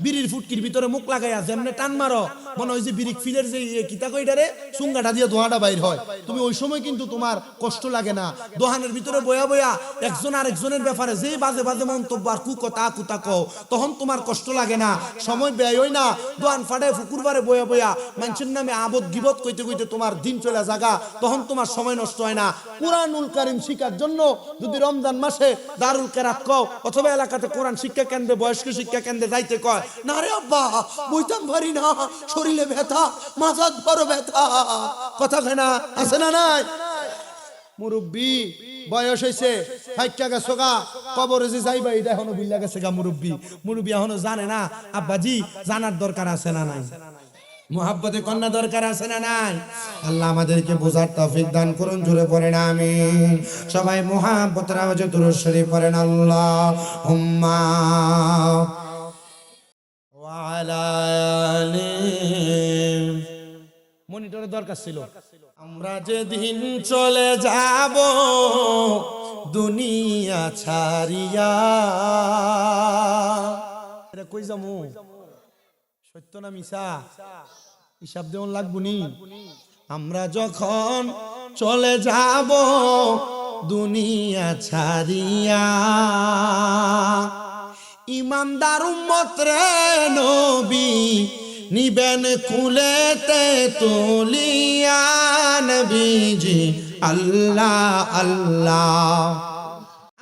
বিড়ির ফুটকির ভিতরে মুখ লাগাইয়া যেমনে টান মারো, মনে হয় যে বিড়ি ফিলের যে কিতা কইটারে সুঙ্গাটা দিয়ে দোহাটা বাইর হয়, তুমি ওই সময় কিন্তু তোমার কষ্ট লাগে না। দোহানের ভিতরে বয়া বয়া একজন আরেকজনের ব্যাপারে যে বাজে বাজে মন্তব্য আর কুকতা কুতা কও, তখন তোমার কষ্ট লাগে না, সময় ব্যয় হয় না। দোহান ফাটে ফুকুরবারে বয়া বয়া মানুষের নামে আবদ গিবত কইতে কইতে তোমার দিন চলে জাগা, তখন তোমার সময় নষ্ট হয় না। কুরআনুল কারীম শিখার জন্য যদি রমজান মাসে দারুল কেরাত কও অথবা এলাকাতে কোরআন শিক্ষা কেন্দ্রে, বয়স্ক শিক্ষা কেন্দ্রে যাইতে কয়, না রে আব্বা বইতাম পারি না, শরীরে ব্যথা, মাথার বড় ব্যথা, কথা কয় না? আছে না নাই? মুরব্বী বয়স হয়েছে, হাইক্কা গেছো গা, কবরে যে যাইবা এটা এখনো বিল্লা গেছে গা। মুরব্বী এখনো জানে না। আব্বাজি জানার দরকার আছে না নাই? মুহাব্বতে কন্যা দরকার আছে না নাই? আল্লাহ আমাদেরকে বোঝার তৌফিক দান করুন, জোরে পড়েন আমিন। সবাই মুহাব্বতের আওয়াজে দুরূদ শরীফ পড়েন, আল্লাহুম্মা ওয়া আলা আলি। মনিটরের দরকার ছিল। আমরা যেদিন চলে যাব দুনিয়া ছাড়িয়া, এটা কই যামু? সত্য না মিছা? হিসাব দেওয়ান লাগবনি। আমরা যখন চলে যাব দুনিয়া ছাড়িয়া, ইমানদার উম্মত রে নবী নিবেন কুলেতে তুলিয়া, নবীজি আল্লাহ আল্লাহ।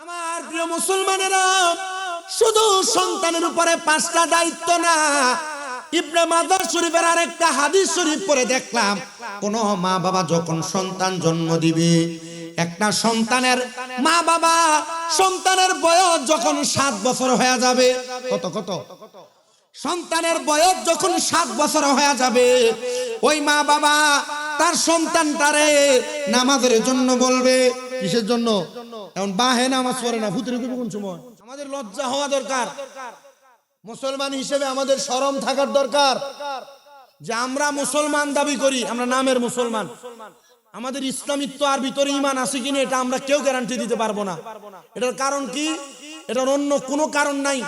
আমার প্রিয় মুসলমানেরা, শুধু সন্তানের উপরে 5টা দায়িত্ব না, ইবনে মাজাহ শরীফের আরেকটা হাদিস শরীফ পড়ে দেখলাম, কোন মা বাবা যখন সন্তান জন্ম দিবে, একটা সন্তানের মা বাবা সন্তানের বয়স যখন 7 বছর হয়ে যাবে, কত সন্তানের বয়স যখন 7 বছর হয়ে যাবে, ওই মা বাবা তার সন্তানটারে নামাজের জন্য বলবে। কিসের জন্য? এখন বাহে নামাজ পড়ে না, ভূতের কোন সময়? আমাদের লজ্জা হওয়া দরকার, মুসলমান হিসেবে আমাদের শরম থাকার দরকার যে আমরা মুসলমান দাবি করি, আমরা নামের মুসলমান। আমাদের ইসলামিত্ব আর ভিতরে ঈমান আছে কিনা এটা আমরা কেউ গ্যারান্টি দিতে পারবো না। এটার কারণ কি? এটার অন্য কোনো কারণ নাই,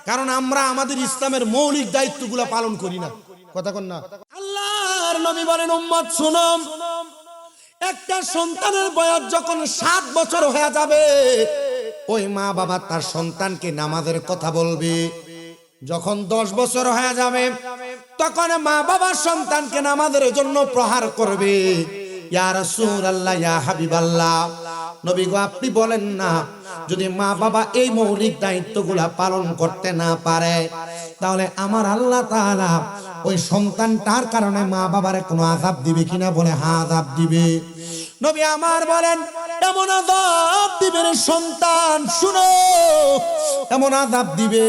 কারণ আমরা আমাদের ইসলামের মৌলিক দায়িত্বগুলো পালন করি না। কথা কন না? আল্লাহর নবী বলেন, উম্মত শুনো, একটা সন্তানের বয়স যখন 7 বছর হয়ে যাবে, ওই মা বাবা তার সন্তানকে নামাজের কথা বলবে। যখন 10 বছর হয়ে যাবে, তখন মা বাবা সন্তানকে নামাজের জন্য প্রহার করবে। ইয়া রাসূলুল্লাহ, ইয়া হাবিবাল্লাহ, নবী গো আপনি বলেন না, যদি মা বাবা এই মৌলিক দায়িত্বগুলা পালন করতে না পারে, তাহলে আমার আল্লাহ তাআলা ওই সন্তানটার কারণে মা বাবারে কোনো আযাব দিবে কিনা? বলে হ্যাঁ, আযাব দিবে। নবী আমার বলেন, এমন আযাব দিবে রে সন্তান, শুনো, এমন আযাব দিবে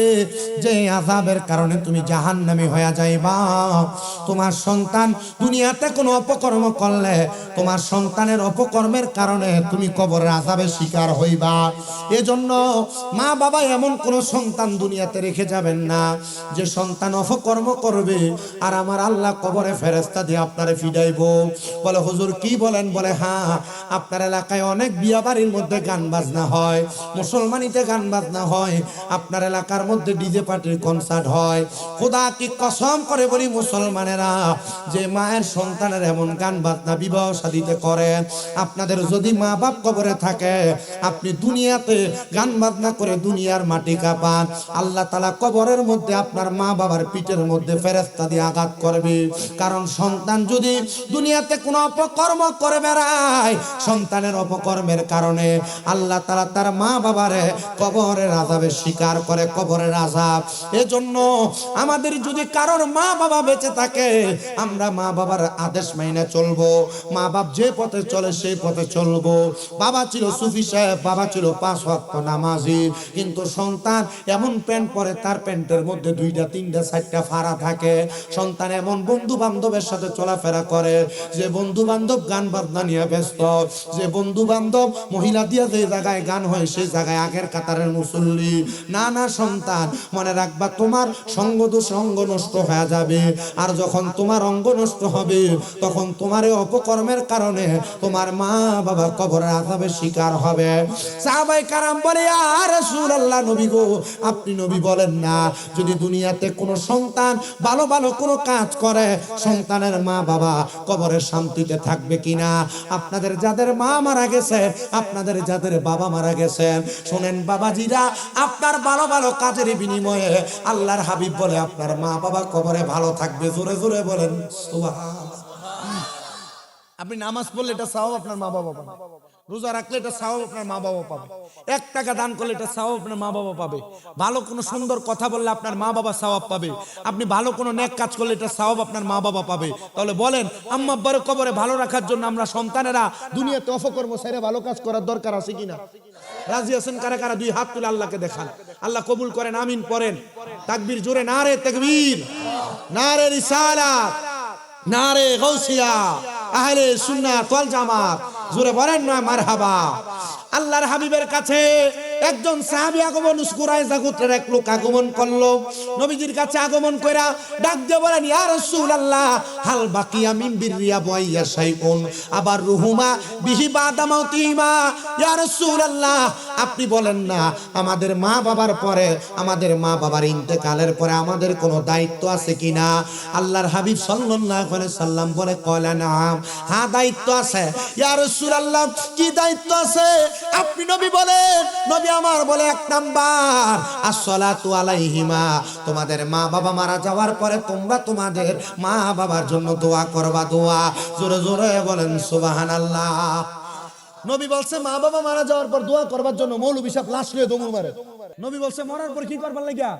যে আযাবের কারণে তুমি জাহান্নামী হয়ে যাইবা। তোমার সন্তান দুনিয়াতে কোনো অপকর্ম করলে, তোমার সন্তানের অপকর্মের কারণে তুমি কবরের আযাবের শিকার হইবা। এজন্য মা বাবা এমন কোনো সন্তান দুনিয়াতে রেখে যাবেন না যে সন্তান অপকর্ম করবে আর আমার আল্লাহ কবরে ফেরেশতা দিয়ে আপনারে ফিডাইবো। বলে হুজুর কি বলেন? বলে হ্যাঁ, আপনার এলাকায় অনেক বিয়া বাড়ির মধ্যে গান বাজনা হয়, মুসলমানিতে গান বাজনা হয়, আপনার এলাকার মধ্যে ডিজে পার্টির কনসার্ট হয়। খোদা কি কসম করে বলি মুসলমানেরা, যে মায়ের সন্তানের এমন গান বাজনা বিবাহ শাদীতে করে, আপনাদের যদি মা বাপ কবরে থাকে, আপনি দুনিয়াতে গান বাজনা করে দুনিয়ার মাটি কাঁপান, আল্লাহ তাআলা কবরের মধ্যে আপনার মা বাবার পিঠের মধ্যে ফেরেশতা দিয়ে আঘাত করবে। কারণ সন্তান যদি দুনিয়াতে কোনো অপকর্ম করে বেড়ায়, সন্তানের অপকর্মের কারণে আল্লাহ তাআলা তার মা বাবারে কবরের আযাবের শিকার করে, কবরের আযাব। এজন্য আমাদের যদি কারোর মা বাবা বেঁচে থাকে, আমরা মা বাবার আদেশ মেনে চলবো। মা বাপ যে পথে চলে সেই পথে চলবো। বাবা ছিল সুফি সাহেব, বাবা ছিল 5 ওয়াক্ত নামাজি, কিন্তু সন্তান এমন প্যান্ট পরে তার প্যান্টের মধ্যে 2টা 3টা 4টা ফাড়া থাকে। সন্তান এমন বন্ধু বান্ধবের সাথে চলাফেরা করে যে বন্ধু বান্ধব গান বাজনা নিয়ে ব্যস্ত, যে বন্ধু বান্ধব মহিলা দিয়ে যে জায়গায় গান হয় সেই জায়গায় আগের কাতারের মুসল্লি। না না সন্তান, মনে রাখবা তোমার সঙ্গ দোষ অঙ্গ নষ্ট হয়ে যাবে। আর যখন তোমার অঙ্গ নষ্ট হবে তখন তোমার এই অপকর্মের কারণে তোমার মা বাবা কবরের আযাবের শিকার হবে। সাহাবায়ে কারাম বলে, ইয়া রাসূলুল্লাহ, নবী গো, আপনি নবী বলেন না যদি দুনিয়াতে কোনো সন্তান ভালো ভালো কোনো কাজ করে সন্তানের মা বাবা কবরের শান্তিতে থাকবে কিনা? আপনাদের যাদের মা মারা গেছে, আপনাদের যাদের বাবা মারা গেছেন, শোনেন বাবাজিরা, আপনার ভালো ভালো কাজের বিনিময়ে আল্লাহর হাবিব বলে আপনার মা বাবা কবরে ভালো থাকবে। জোরে জোরে বলেন সুবহানাল্লাহ। আপনি নামাজ পড়লে এটা সওয়াব আপনার মা বাবা পাবে, রোজা রাখলে এটা সওয়াব আপনার মা বাবা পাবে, 1 টাকা দান করলে এটা সওয়াব আপনার মা বাবা পাবে, ভালো কোনো সুন্দর কথা বললে আপনার মা বাবা সওয়াব পাবে, আপনি ভালো কোনো নেক কাজ করলে এটা সওয়াব আপনার মা বাবা পাবে। তাহলে বলেন, আম্মা আব্বার কবরে ভালো রাখার জন্য আমরা সন্তানেরা দুনিয়াতে অপকর্ম ছেড়ে ভালো কাজ করার দরকার আছে কিনা? রাজি আছেন কারা কারা? 2 হাত তুলে আল্লাহকে দেখান। আল্লাহ কবুল করেন, আমিন পড়েন। তাকবীর জোরে, নারে তাকবীর, নারে রিসালাত, নারে গাউসিয়া, আহলে সুন্নাত ওয়াল জামাত, জোরে বলেন না মারহাবা। আল্লাহর হাবিবের কাছে একজন সাহাবী আগমন, কুরাইজা গোত্রের এক লোক আগমন করলো। নবীজির কাছে আগমন কইরা ডাক দিয়ে বলেন, ইয়া রাসূলুল্লাহ, হাল বাকিয়া মিন বিররিয়া বুয়াইয়া শাইউন আবার রুহুমা বিহি বাদা মাউতিমা। ইয়া রাসূলুল্লাহ, আপনি বলেন না আমাদের মা বাবার পরে, আমাদের মা বাবার ইন্তেকালের পরে আমাদের কোনো দায়িত্ব আছে কিনা? আল্লাহর হাবিব সাল্লাল্লাহু আলাইহি সাল্লাম বলে, কয়লা নাম, হ্যাঁ দায়িত্ব আছে। ইয়া রাসূলুল্লাহ, কি দায়িত্ব আছে? আপনি নবী বলেন। নবী আমার বলে, 1 নাম্বার আসসালাতু আলাইহিমা, তোমাদের মা বাবা মারা যাওয়ার পরে তোমরা তোমাদের মা বাবার জন্য দোয়া করবা। দোয়া জোরে জোরে বলেন সুবহানাল্লাহ। নবী বলছে মা বাবা মারা যাওয়ার পর দোয়া করবার জন্য। মৌলভী সাহেব লাশ লিয়ে দমু মারে। নবী বলছে মরার পর কি করবার লাগিয়া?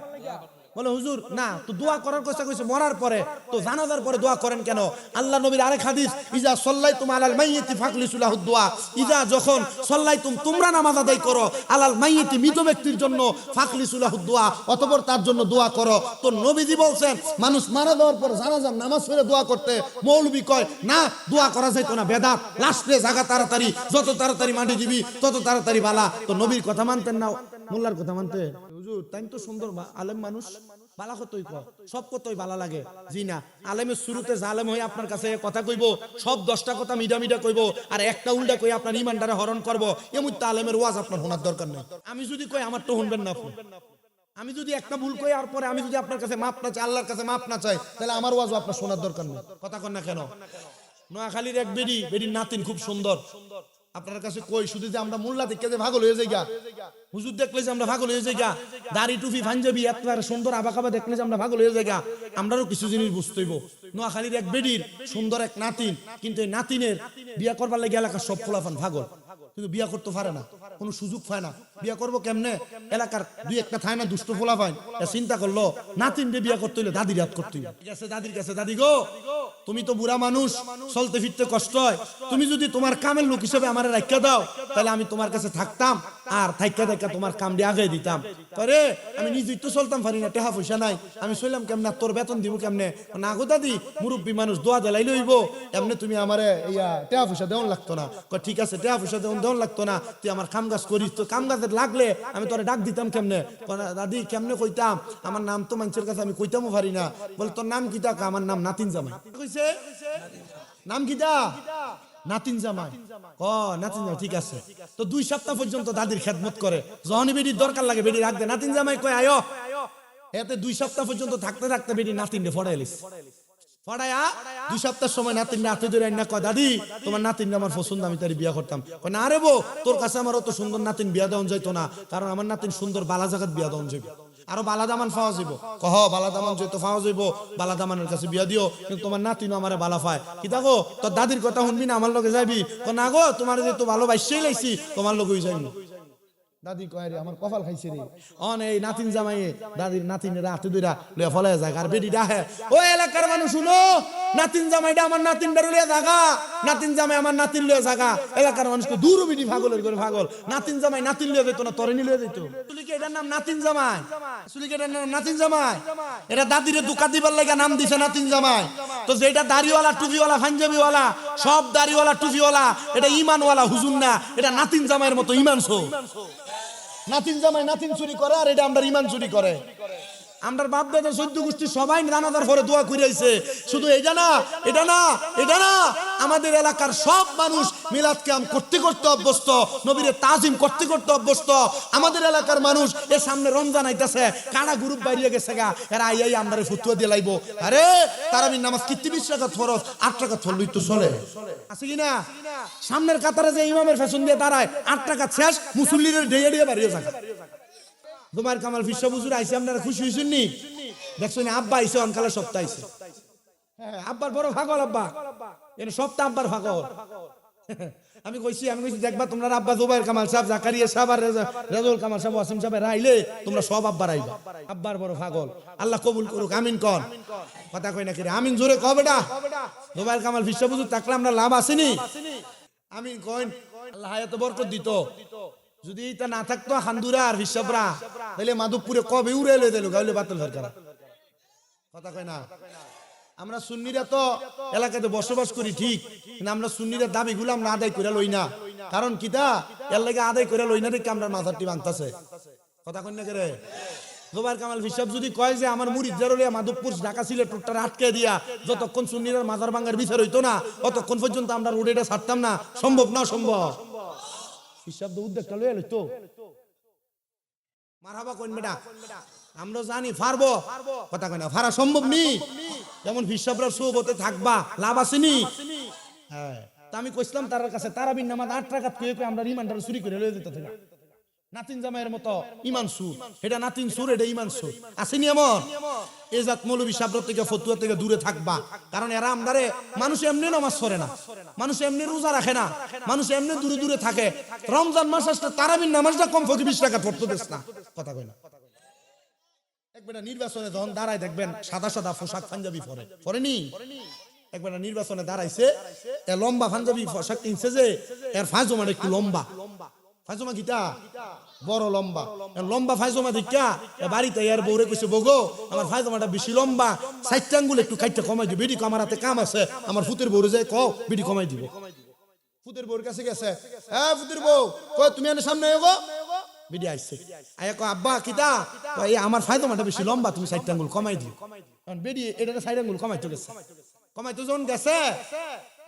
বলে হুজুর না, তো দোয়া করার কথা কইছে মরার পরে, তো জানাজার পরে দোয়া করেন কেন? আল্লাহ নবীর আরেক হাদিস, ইজা সাল্লাইতুম আলাল মাইয়িতি ফাকলিসু লাহুদ দুআ, ইজা যখন সাল্লাইতুম তোমরা নামাজ আদায় করো, আলাল মাইয়িতি মৃত ব্যক্তির জন্য, ফাকলিসু লাহুদ দুআ অতঃপর তার জন্য দোয়া করো। তো নবীজি বলছেন মানুষ মারা যাওয়ার পর জানাজার নামাজ পড়ে দোয়া করতে। মৌলভী কয় না, দোয়া করা যাইতো না, বেদাত, লাশ পেয়ে জায়গা তাড়াতাড়ি, যত তাড়াতাড়ি মাটি দিবি তত তাড়াতাড়ি বালা। তো নবীর কথা মানতেন না, মোল্লার কথা মানতেন? হুজুর তাই তো সুন্দর আলেম মানুষ, বালা কতই কয়, সব কতই বালা লাগে। জি না, আলেমের শুরুতে জালেম হয়ে আপনার কাছে কথা কইব, সব 10টা কথা মিডা মিডা কইব, আর একটা উল্টা কই আপনার ইমানদারে হরণ করব। এমন তো আলেমের ওয়াজ আপনার শোনার দরকার নেই। আমি যদি কই আমার তো শুনবেন না আপনি। আমি যদি একটা ভুল কই আর পরে আমি যদি আপনার কাছে মাপ না চাই, আল্লাহর কাছে মাপ না চাই, তাহলে আমার ওয়াজও আপনার শোনার দরকার নেই। কথা কন না কেন? নোয়াখালীর এক বেডির নাতিন খুব সুন্দর। আপনার কাছে কই শুধু যে আমরা মোল্লা দেখে যে ভাগল হয়ে যাই গা, হুজুর দেখলে যে আমরা ভাগল হয়ে যাই গা, দাড়ি টুপি পাঞ্জাবি এতবার সুন্দর আবাকাবা দেখলে যে আমরা ভাগল হয়ে যাই গা, আমরাও কিছু জিনিস বুঝতে হইব। নোয়াখালীর এক বেডির সুন্দর এক নাতিন, কিন্তু এই নাতিনের বিয়া করবার লাগে এলাকার সব ফোলাফান ভাগল, কিন্তু বিয়া করতে পারে না, কোনো সুযোগ পায় না। বিয়া করবো কেমনে? এলাকার 2-1টা থায় না দুষ্ট ফোলা পায়, চিন্তা করলো নাতিন রে বিয়া করতে হইলে দাদির হাত করতে হইবে। ঠিক আছে, দাদির কাছে, দাদি গো তুমি তো বুড়া মানুষ, চলতে ফিরতে কষ্ট হয়, তুমি যদি তোমার কামের লোক হিসেবে আমার রাখিয়া দাও তাহলে আমি তোমার কাছে থাকতাম, আর থাইকা থাইকা তোমার কাম দিয়ে আগে দিতাম। আরে আমি নিজেই তো চলতাম পারি না, টাকা পয়সা নাই, আমি চললাম কেমনে, তোর বেতন দিব কেমনে? না গো দাদি, মুরব্বী মানুষ, দোয়া দেলাই লইব, এমনি তুমি আমারে টাকা পয়সা দেওয়ান লাগতো না। ঠিক আছে, টাকা পয়সা দেওয়ান লাগতো না, তুই আমার কাম কাজ করিস, তো কাম কাজের লাগলে আমি তোরে ডাক দিতাম কেমনে? দাদি কেমনে কইতাম, আমার নাম তো মানুষের কাছে আমি কইতামও পারি না। বল তোর নাম কিতা? আমার নাম নাতিন জামাই। কইছে নাম কিতা? নাতিন জামাই। ও নাতিন জামাই, ঠিক আছে। তো 2 সপ্তাহ পর্যন্ত দাদির খেদমত করে, যখনই বেডির দরকার লাগে বেডি রাখ দে, নাতিন জামাই কয় আয়ো। এতে 2 সপ্তাহ পর্যন্ত থাকতে থাকতে বেডি নাতিন রে ফড়াইলিস। ফড়ায়া 2 সপ্তাহ সময় নাতিন হাতে ধরে না কয় দাদি তোমার নাতিন আমার পছন্দ, আমি তার বিয়া করতাম। কয় না রে বো, তোর কাছে আমার অত সুন্দর নাতিন বিয়া দেওয়া যাইতো না, কারণ আমার নাতিন সুন্দর বালা জাগাত বিয়া দেওয়া যাইব, আরো বালাদামান পাওয়া যাইব। কহ বালাদামান যেহেতু পাওয়া যাইব, বালাদামানের কাছে বিয়া দিও, কিন্তু তোমার নাতিনও আমার বালা পায়। কি দেখো তোর দাদির কথা শুনবি না, আমার লগে যাবি? না গো, তোমার যেহেতু ভালোবাসেই লাইছি তোমার লগেই যাইব। দাদি কয় রে আমার কপাল খাইছে রে অন এই নাতিন জামাইয়ে দাদির নাতিনের হাতে দুইরা লইয়া ফলায় যায় আর বেডি ডাহে ও এলাকার মানুষ শুনো নাতিন জামাইটা আমার নাতিনটা লইয়া জাগা নাতিন জামাই আমার নাতিন লইয়া জাগা এলাকার মানুষকে দূর বিডি পাগলের করে পাগল নাতিন জামাই নাতিন লইয়া যেত না তরেনি লইয়া যেত আসলে এটার নাম নাতিন জামাই আসলে এটার নাম নাতিন জামাই এটা দাদিরে দুকা দিবার লাগা নাম দিছে নাতিন জামাই তো যেটা দাড়িওয়ালা টুপিওয়ালা পাঞ্জাবিওয়ালা সব দাড়িওয়ালা টুপিওয়ালা এটা ঈমানওয়ালা হুজুর না এটা নাতিন জামাইয়ের মতো ঈমান সো নাতিন জামাই নাতিন চুরি করে আর এটা আমরা ঈমান চুরি করে আমরা বাপ দাদা 14 গোষ্ঠী সবাই জানাজার পরে দোয়া করে আইছে শুধু এটা না এটা না এটা না আমাদের এলাকার সব মানুষ মিলাদ কিয়াম করতে করতে অভ্যস্ত নবীর তাজিম করতে করতে অভ্যস্ত আমাদের এলাকার মানুষ এর সামনে রমজান আইতাছে কানা গ্রুপ বাইরে গেছে গা এরা আইয়াই আমরারে ফতুয়া দিয়ে লাইবো আরে তারাবির নামাজ কি 30 রাকাত ফরজ 8 রাকাত ফরলই তো চলে আছে কি না সামনের কাতারে যে ইমামের ফ্যাশন দিয়ে দাঁড়ায় 8 রাকাত শেষ মুসল্লিদের ঢেয়ে ঢেয়ে বাড়িয়ে যায় তোমার কামাল ফিসা হুজুর আইছে আপনারা খুশি হইছেন নি দেখছো না আব্বা আইছে অনকালে সপ্তাহ আইছে হ্যাঁ আব্বার বড় পাগল আব্বা এর সপ্তাহ আব্বার পাগল আমি কইছি দেখবা তোমরা আব্বা জুবাইর কামাল সাহেব জাকারিয়া সাহেব আর রাজুল কামাল সাহেব ওয়াসিম সাহেব আইলে তোমরা সব আব্বার আইবা আব্বার বড় পাগল আল্লাহ কবুল করুক আমিন কোন কথা কই না কি আমিন জোরে কও বেটা জুবাইর কামাল ফিসা হুজুর তাকলে আমরা লাভ আসেনি আমিন কোন আল্লাহ হায়াতে বরকত দিত যদি এটা না থাকতো হান্দুরা আর বিশ্ববরা তাহলে মাধবপুরে কবে উড়ে লয়ে দিল গাইলে বাতিল সরকার কথা কয় না আমরা সুন্নিরা তো এলাকাতে বসবাস করি ঠিক কিন্তু আমরা সুন্নিরা দাবিগুলো আমরা আদায় করে লই না কারণ কিটা এর লাগে আদায় করে লই না দেখে আমরা মাথাটি ভাঙতাছে কথা কই না করে জোবাইর কামাল ফিসাব যদি কয় যে আমার মুরিদ জারলিয়া মাধবপুর ঢাকা সিলেট রোডটা আটকে দিয়া যতক্ষণ সুন্নিরার মাজার ভাঙার বিচার হইতো না ততক্ষণ পর্যন্ত আমরা রোডেটা ছাড়তাম না সম্ভব না সম্ভব হিসাব তো উদ্যোগটা লয়ে লইতো মারহাবা কইন বেটা আমরা জানি পারবো কথা কই না ফারা সম্ভব নি যেমন হিসাবরা সুবতে থাকবা লাভ আছে নি হ্যাঁ তা আমি কইছিলাম তার কাছে তারাবির নামাজ 8 রাকাত কইতে আমরা রিমান্ডার চুরি করে লয়ে দিতে থাকা নাতিন জামাইয়ের মতো ঈমান সুর এটা নাতিন সুর এটা ঈমান সুর আসেনি এমন এজাত মৌলভী সাহেব থেকে ফতুয়া থেকে দূরে থাকবা কারণ এরা আমদারে মানুষ এমনি নামাজ পড়ে না মানুষ এমনি রোজা রাখে না মানুষ এমনি দূরে দূরে থাকে রমজান মাস আসলে তারাবির নামাজটা কম ফকি 20 টাকা পড়তে দেস না কথা কই না একবার নির্বাচনে যখন দাঁড়ায় দেখবেন সাদা সাদা পোশাক পাঞ্জাবি পরেনি একবার নির্বাচনে দাঁড়াইছে এ লম্বা পাঞ্জাবি পোশাক কিনছে যে এর ফাজমাটা একটু লম্বা ফাজমা কিটা বড় লম্বা লম্বা ফাজমা দেখা বাড়িতে এর বউরে কইছে বগো আমার ফাজমাটা বেশি লম্বা 60 আঙ্গুল একটু কাটতে কমাই দিও বিডি আমার হাতে কাম আছে আমার ফুতের বউরে যায় কও বিডি কমাই দিব ফুতের বউর কাছে গেছে হ্যাঁ ফুতের বউ কই তুমি এনে সামনে এগো বিডি আইছে আয়া কয় আব্বা কিটা কই আমার ফাজমাটা বেশি লম্বা তুমি 60 আঙ্গুল কমাই দিও কারণ বিডি এটা 60 আঙ্গুল কমাইতে গেছে কমাইতে যখন গেছে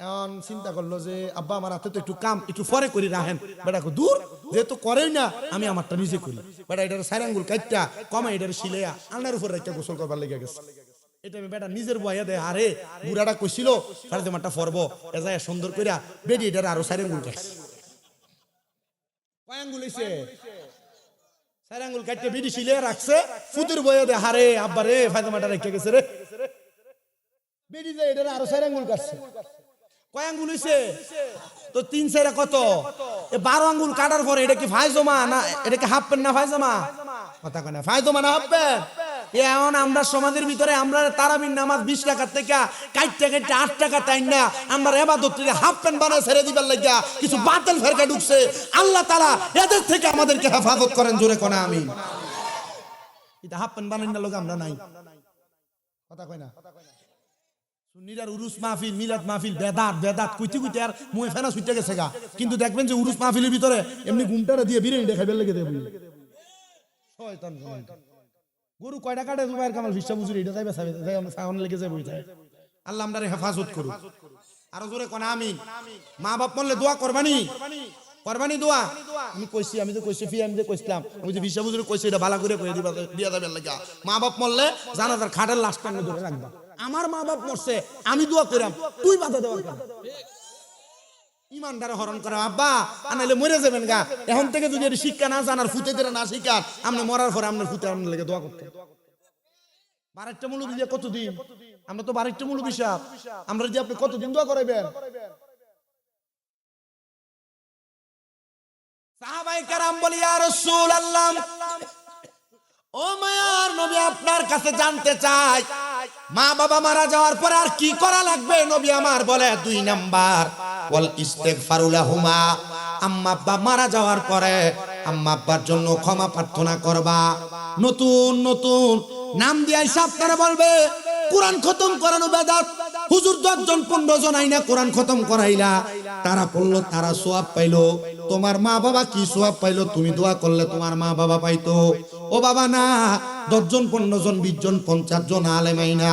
এখন চিন্তা করলো যে আব্বা আমার হাতে তো একটু কাম একটু পরে করি রাখেন বেটা দূর যেহেতু করেই না আমি আমারটা নিজে করি বেটা এটার 4 আঙ্গুল কাটটা কমাই এটার শিলেয়া আলনার উপর রাখতে গোসল করবার লেগে গেছে এটা আমি বেটা নিজের বয়া দেয় আরে বুড়াটা কইছিল ফারজামাটা ফরবো এ যায় সুন্দর কইরা বেডি এটার আরো 4 আঙ্গুল কাটছে কয় আঙ্গুল হইছে 4 আঙ্গুল কাটতে বেডি শিলে রাখছে ফুতের বয়া দেয় আরে আব্বা রে ফারজামাটা রেখে গেছে রে বেডি যায় এটার আরো 4 আঙ্গুল কাটছে কয় আঙ্গুল হইছে তো 3 4 কত এ 12 আঙ্গুল কাটার পরে এটা কি ফায়জামা না এটা কি হাফ প্যান্ট না ফায়জামা কথা কয় না ফায়জামা না হাফ প্যান্ট এখন আমরা সমাজের ভিতরে আমরা তারাবির নামাজ 20 টাকা থেকে কাটতে কাটতে 8 টাকা টাইম না আমরা ইবাদত থেকে হাফ প্যান্ট বানায় ছেড়ে দিবার লাগিয়া কিছু বাতিল ফেরকা ঢুকছে আল্লাহ তাআলা এদের থেকে আমাদেরকে হেফাজত করেন জোরে কোনা আমিন এটা হাফ প্যান্ট বানাই না লোক আমরা নাই কথা কয় না সুন্নিরার উরুস মাহফিল মিলাদ মাহফিল বেদাত কইতে কইতে আর মুয়ে ফেনা ছুটে গেছে গা কিন্তু দেখবেন যে উরুস মাহফিলের ভিতরে এমনি ঘুমটারা দিয়ে বিরিয়ানি দেখাইবার লাগে দেব শয়তান গরু কয়টা কাটে জুবাইর কামাল ফিসা বুঝুরি এটা যাইবা যাই আমরা সাউন্ড লেগে যাই বইতে আল্লাহ আমরারে হেফাজত করুক আর জোরে কোন আমিন মা বাপ মরলে দোয়া করবানি দোয়া আমি কইছি আমি তো কইছি আমি যে কইছিলাম আমি যে ফিসা বুঝুরি কইছি এটা ভালো করে কই দিবা দিয়া যাবে লাগা মা বাপ মরলে জানাজার খাটের লাশ টাঙ্গে ধরে রাখবা আমার মা বাপ মরছে আমি দোয়া কইরাম তুই বাধা দেওয়ার কথা ইমানদার হরণ করে আব্বা আনাইলে মরে যাবেন গা এখন থেকে যদি এর শিক্ষা না জানার ফুতে দিরা না শিকার আপনি মরার পরে আপনার ফুতে আপনার লেগে দোয়া করতে বারেকটা মুলুবি দিয়ে কতদিন আমরা তো বারেকটা মুলুবি সাহেব আমরা যে আপনি কতদিন দোয়া করাইবেন সাহাবায়ে কেরাম বলি ইয়া রাসূলুল্লাহ, ও মায়ার নবী আপনার কাছে জানতে চাই মা বাবা মারা যাওয়ার পরে আর কি করা লাগবে? নবী আমার বলে 2 নাম্বার ওয়াল ইস্তিগফারু লাহুমা, আম্মা আব্বা মারা যাওয়ার পরে আম্মা আব্বার জন্য ক্ষমা প্রার্থনা করবা। নতুন নতুন নাম দিয়ে আইসা আপনারা বলবে কোরআন খতম করানো বেদাত, হুজুর 10 জন 15 জন আইনা কোরআন খতম করাইলা, তারা পড়লো তারা সওয়াব পাইলো, তোমার মা বাবা কি সওয়াব পাইলো? তুমি দোয়া করলে তোমার মা বাবা পাইতো। ও বাবা না, 10 জন 15 জন 20 জন 50 জন আলেম আইনা,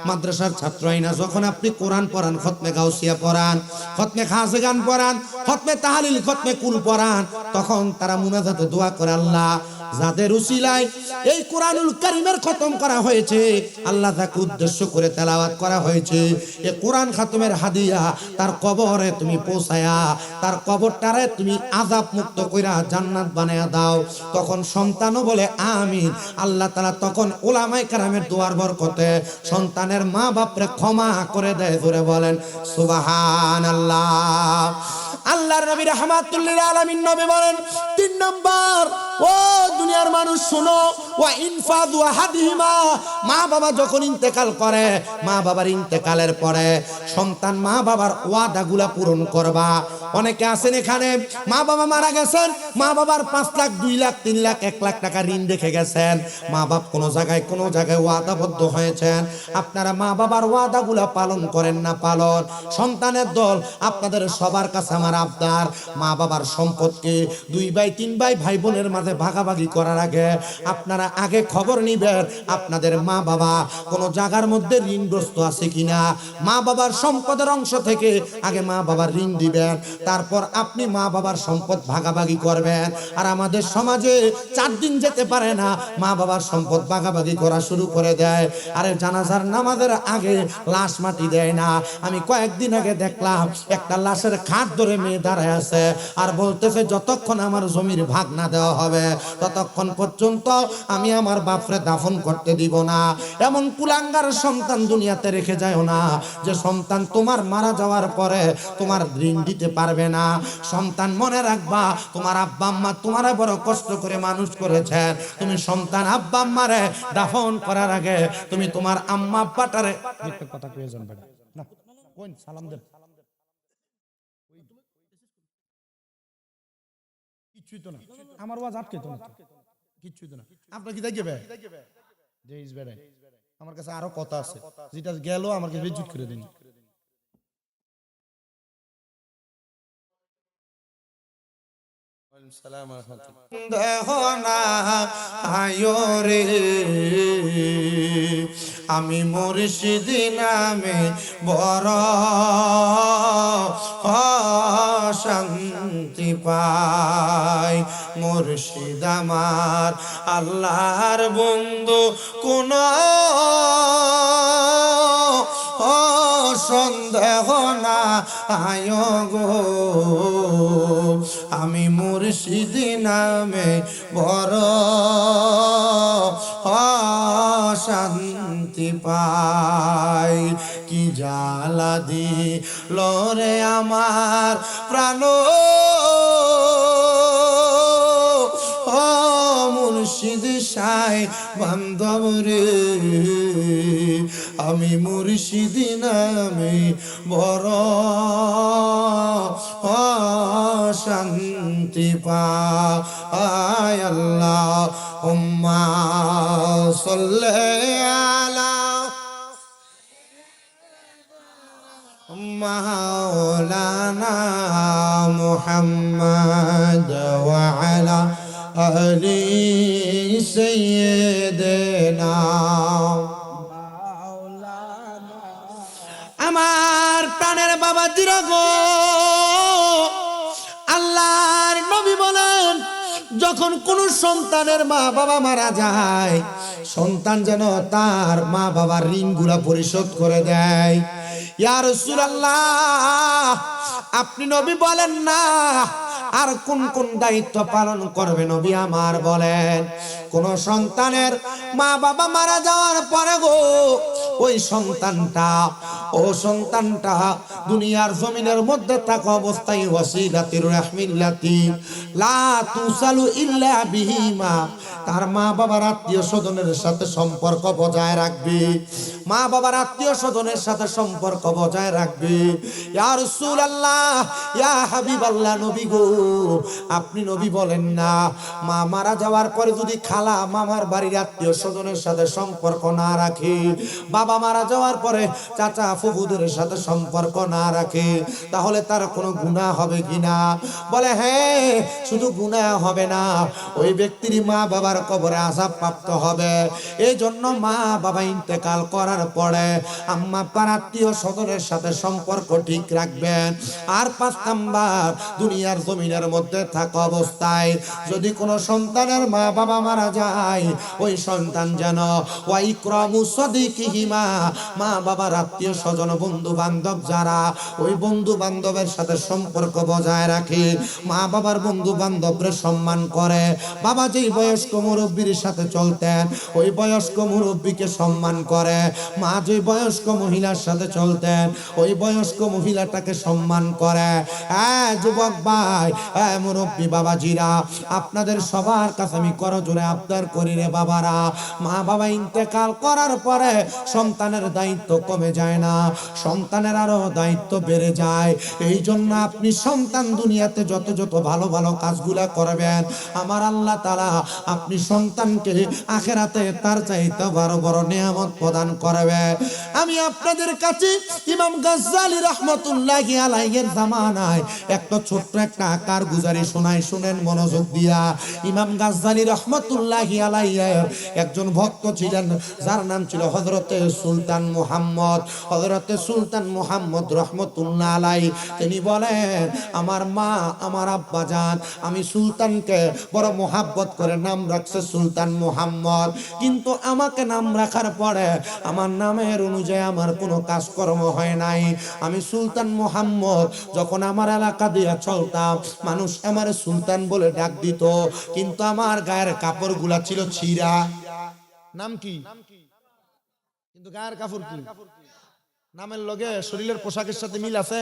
মাদ্রাসার ছাত্র আইনা যখন আপনি কোরআন পড়ান, খতমে গাউসিয়া পড়ান, খতমে খাজে গান পড়ান, খতমে তাহলিল, খতমে কুল পড়ান, তখন তারা মুনাজাতে দোয়া করে, আল্লাহ যাদের উসিলায় এই কোরআনুল কারীমের খতম করা হয়েছে, আল্লাহ তাকে উদ্দেশ্য করে তেলাওয়াত করা হয়েছে, এই কোরআন খতমের হাদিয়া তার কবরে তুমি পৌঁছায়া, তার কবরটারে তুমি আযাব মুক্ত কইরা জান্নাত বানায়া দাও। তখন সন্তানও বলে আমিন। আল্লাহ তাআলা তখন উলামায়ে কেরামের দোয়ার বরকতে সন্তানের মা বাপরে ক্ষমা করে দেয়। জোরে বলেন সুবহানাল্লাহ। আল্লাহর নবী রাহমাতুল লিল আলামিন নবী বলেন 3 নাম্বার, ও দুনিয়ার মানুষ শুনো, ওয়া ইনফাদু আহাদিহিমা, মা বাবা যখন ইন্তেকাল করে, মা বাবার ইন্তেকালের পরে সন্তান মা বাবার ওয়াদাগুলা পূরণ করবা। অনেকে আছেন এখানে মা বাবা মারা গেছেন, মা বাবার 5 লাখ 2 লাখ 3 লাখ 1 লাখ টাকা ঋণ রেখে গেছেন, মা বাপ কোনো জায়গায় ওয়াদাবদ্ধ হয়েছেন, আপনারা মা বাবার ওয়াদাগুলা পালন করেন না। পালন সন্তানের দল, আপনাদের সবার কাছে আমার আবদার, মা বাবার সম্পদকে 2 ভাই 3 ভাই ভাই বোনের মাঝে ভাগাভাগি করার আগে আপনারা আগে খবর নিবেন আপনাদের মা বাবা কোনো জায়গার মধ্যে ঋণগ্রস্ত আছে কিনা। মা বাবার সম্পদের অংশ থেকে আগে মা বাবার ঋণ দিবেন, তারপর আপনি মা বাবার সম্পদ ভাগাভাগি করবেন। আর আমাদের সমাজে 4 দিন যেতে পারে না, মা বাবার সম্পদ ভাগাভাগি করা শুরু করে দেয়। আরে জানাজার নামাজের আগে লাশ মাটি দেয় না। আমি কয়েকদিন আগে দেখলাম একটা লাশের খাট ধরে মেয়ে দাঁড়ায় আছে আর বলতেছে যতক্ষণ আমার জমির ভাগ না দেওয়া হবে ততক্ষণ পর্যন্ত আমি আমার বাপরে দাফন করতে দিব না। এমন কুলাঙ্গার সন্তান দুনিয়াতে রেখে যাও না যে সন্তান তোমার মারা যাওয়ার পরে তোমার ঋণ দিতে পারবে না। সন্তান মনে রাখবা, তোমার আব্বা আম্মা তোমারে বড় কষ্ট করে মানুষ করেছেন, তুমি সন্তান আব্বা আম্মারে দাফন করার আগে তুমি তোমার আম্মা আব্বাটারে একটা কথা প্রয়োজন বেটা না কোন সালাম দেন, কিছুই তো না, আমার ওয়াজ আটকে তো না, কিছুই তো না। আপনার কি দেখবে যে ইস বেড়ে আমার কাছে আরো কথা আছে, যেটা গেল আমাকে রিজুট করে দিন। আমি মুর্শিদ নামে বড় শান্তি পাই, মুর্শিদ আমার আল্লাহর বন্ধু, কোন সন্দেহ না আয় গো, আমি মুর্শিদ নামে বড় শান্তি পাই। কি জ্বালা দিল রে আমার প্রাণ মুর্শিদ সাই বান্ধব রে, আমি মুর্শিদ নামে বড় শান্তি পাই। আল্লাহুম্মা সাল্লি আলা মাওলানা মুহাম্মদ ওয়া আলা আলি সাইয়্যিদিনা। আমার প্রাণের বাবা দিরগো, আল্লাহর নবী বলেন যখন কোন সন্তানের মা বাবা মারা যায়, সন্তান যেন তার মা বাবার ঋণগুলা পরিশোধ করে দেয়। ইয়া রাসূলুল্লাহ, আপনি নবী বলেন না আর কোন কোন দায়িত্ব পালন করবে? নবী আমার বলেন কোন সন্তানের মা বাবা মারা যাওয়ার পরে গো ওই সন্তানটা দুনিয়ার জমিনের মধ্যে থাকা অবস্থায় ওয়াসিলাতির রাহমিল্লাতি লা তুসালু ইল্লা বিহিমা, তার মা বাবার আত্মীয় স্বজনের সাথে সম্পর্ক বজায় রাখবে, মা বাবার আত্মীয় স্বজনের সাথে সম্পর্ক বজায় রাখবে। ইয়া রাসূলুল্লাহ, ইয়া হাবিবাল্লাহ, নবী গো আপনি নবী বলেন না মা মারা যাওয়ার পরে যদি খালা মামার বাড়ির আত্মীয় স্বজনের সাথে সম্পর্ক না রাখে, বাবা মারা যাওয়ার পরে চাচা ফুফুদের সাথে সম্পর্ক না রাখে, তাহলে তার কোনো গুনাহ হবে কিনা? বলে হ্যাঁ, শুধু গুনাহ হবে না, ওই ব্যক্তির মা বাবার কবরে আযাব প্রাপ্ত হবে। এই জন্য মা বাবা ইন্তেকাল করার পরে আম্মা আব্বার আত্মীয় স্বজনের সাথে সম্পর্ক ঠিক রাখবেন। আর ৫ নাম্বার, দুনিয়ার জমিনের মধ্যে থাকা অবস্থায় যদি কোনো সন্তানের মা বাবা মারা যায়, ওই সন্তান যেন ওয়াইক্রামু সাদিকিহিমা, মা বাবার আত্মীয় স্বজন বন্ধু বান্ধব যারা, ওই বন্ধু বান্ধবের সাথে সম্পর্ক বজায় রাখে, মা বাবার বন্ধু বান্ধবরে সম্মান করে। বাবা যেই বয়স্ক মুরব্বীর সাথে চলতেন ওই বয়স্ক মুরব্বীকে সম্মান করে, মা যে বয়স্ক মহিলার সাথে চলতেন ওই বয়স্ক মহিলাটাকে সম্মান করে। হ্যাঁ যুবক ভাই, হ্যাঁ মুরব্বী বাবাজিরা, আপনাদের সবার কাছে আমি করজোরে আবদার করি রে বাবারা, মা বাবা ইন্তেকাল করার পরে সন্তানের দায়িত্ব কমে যায় না, সন্তানের আরো দায়িত্ব বেড়ে যায়। এই জন্য আপনি সন্তান দুনিয়াতে যত যত ভালো ভালো কাজগুলা করবেন, আমার আল্লাহ তাআলা আপনি সন্তানকে আখিরাতে তার চাইতে বড় বড় নিয়ামত প্রদান করবে। আমি আপনাদের কাছে ইমাম গাজ্জালী রাহমাতুল্লাহি আলাইহির জামানায় একটা ছোট্ট একটা কারগুজারি শোনাই, শুনেন মনোযোগ দিয়া। ইমাম গাজ্জালী রাহমাতুল্লাহি আলাইহি একজন ভক্ত ছিলেন যার নাম ছিল হযরতে সুলতান মুহাম্মদ। হযরতে সুলতান মুহাম্মদ রাহমাতুল্লাহ আলাইহি তিনি বলেন, আমার মা আমার আব্বা জান আমি সুলতানকে বড় মোহাব্বত করে নাম রাখছে সুলতান মুহাম্মদ, কিন্তু আমাকে নাম রাখার পরে আমার নামের অনুযায়ী আমার কোনো কাজকর্ম হয় নাই। আমি সুলতান মুহাম্মদ যখন আমার এলাকা দিয়ে চলতাম মানুষ আমার সুলতান বলে ডাক দিত, কিন্তু আমার গায়ের কাপড়গুলা ছিল ছিঁড়া। নাম কি? কিন্তু গায়ের কাপড় কি? নামের লগে শরীরের পোশাকের সাথে মিল আছে?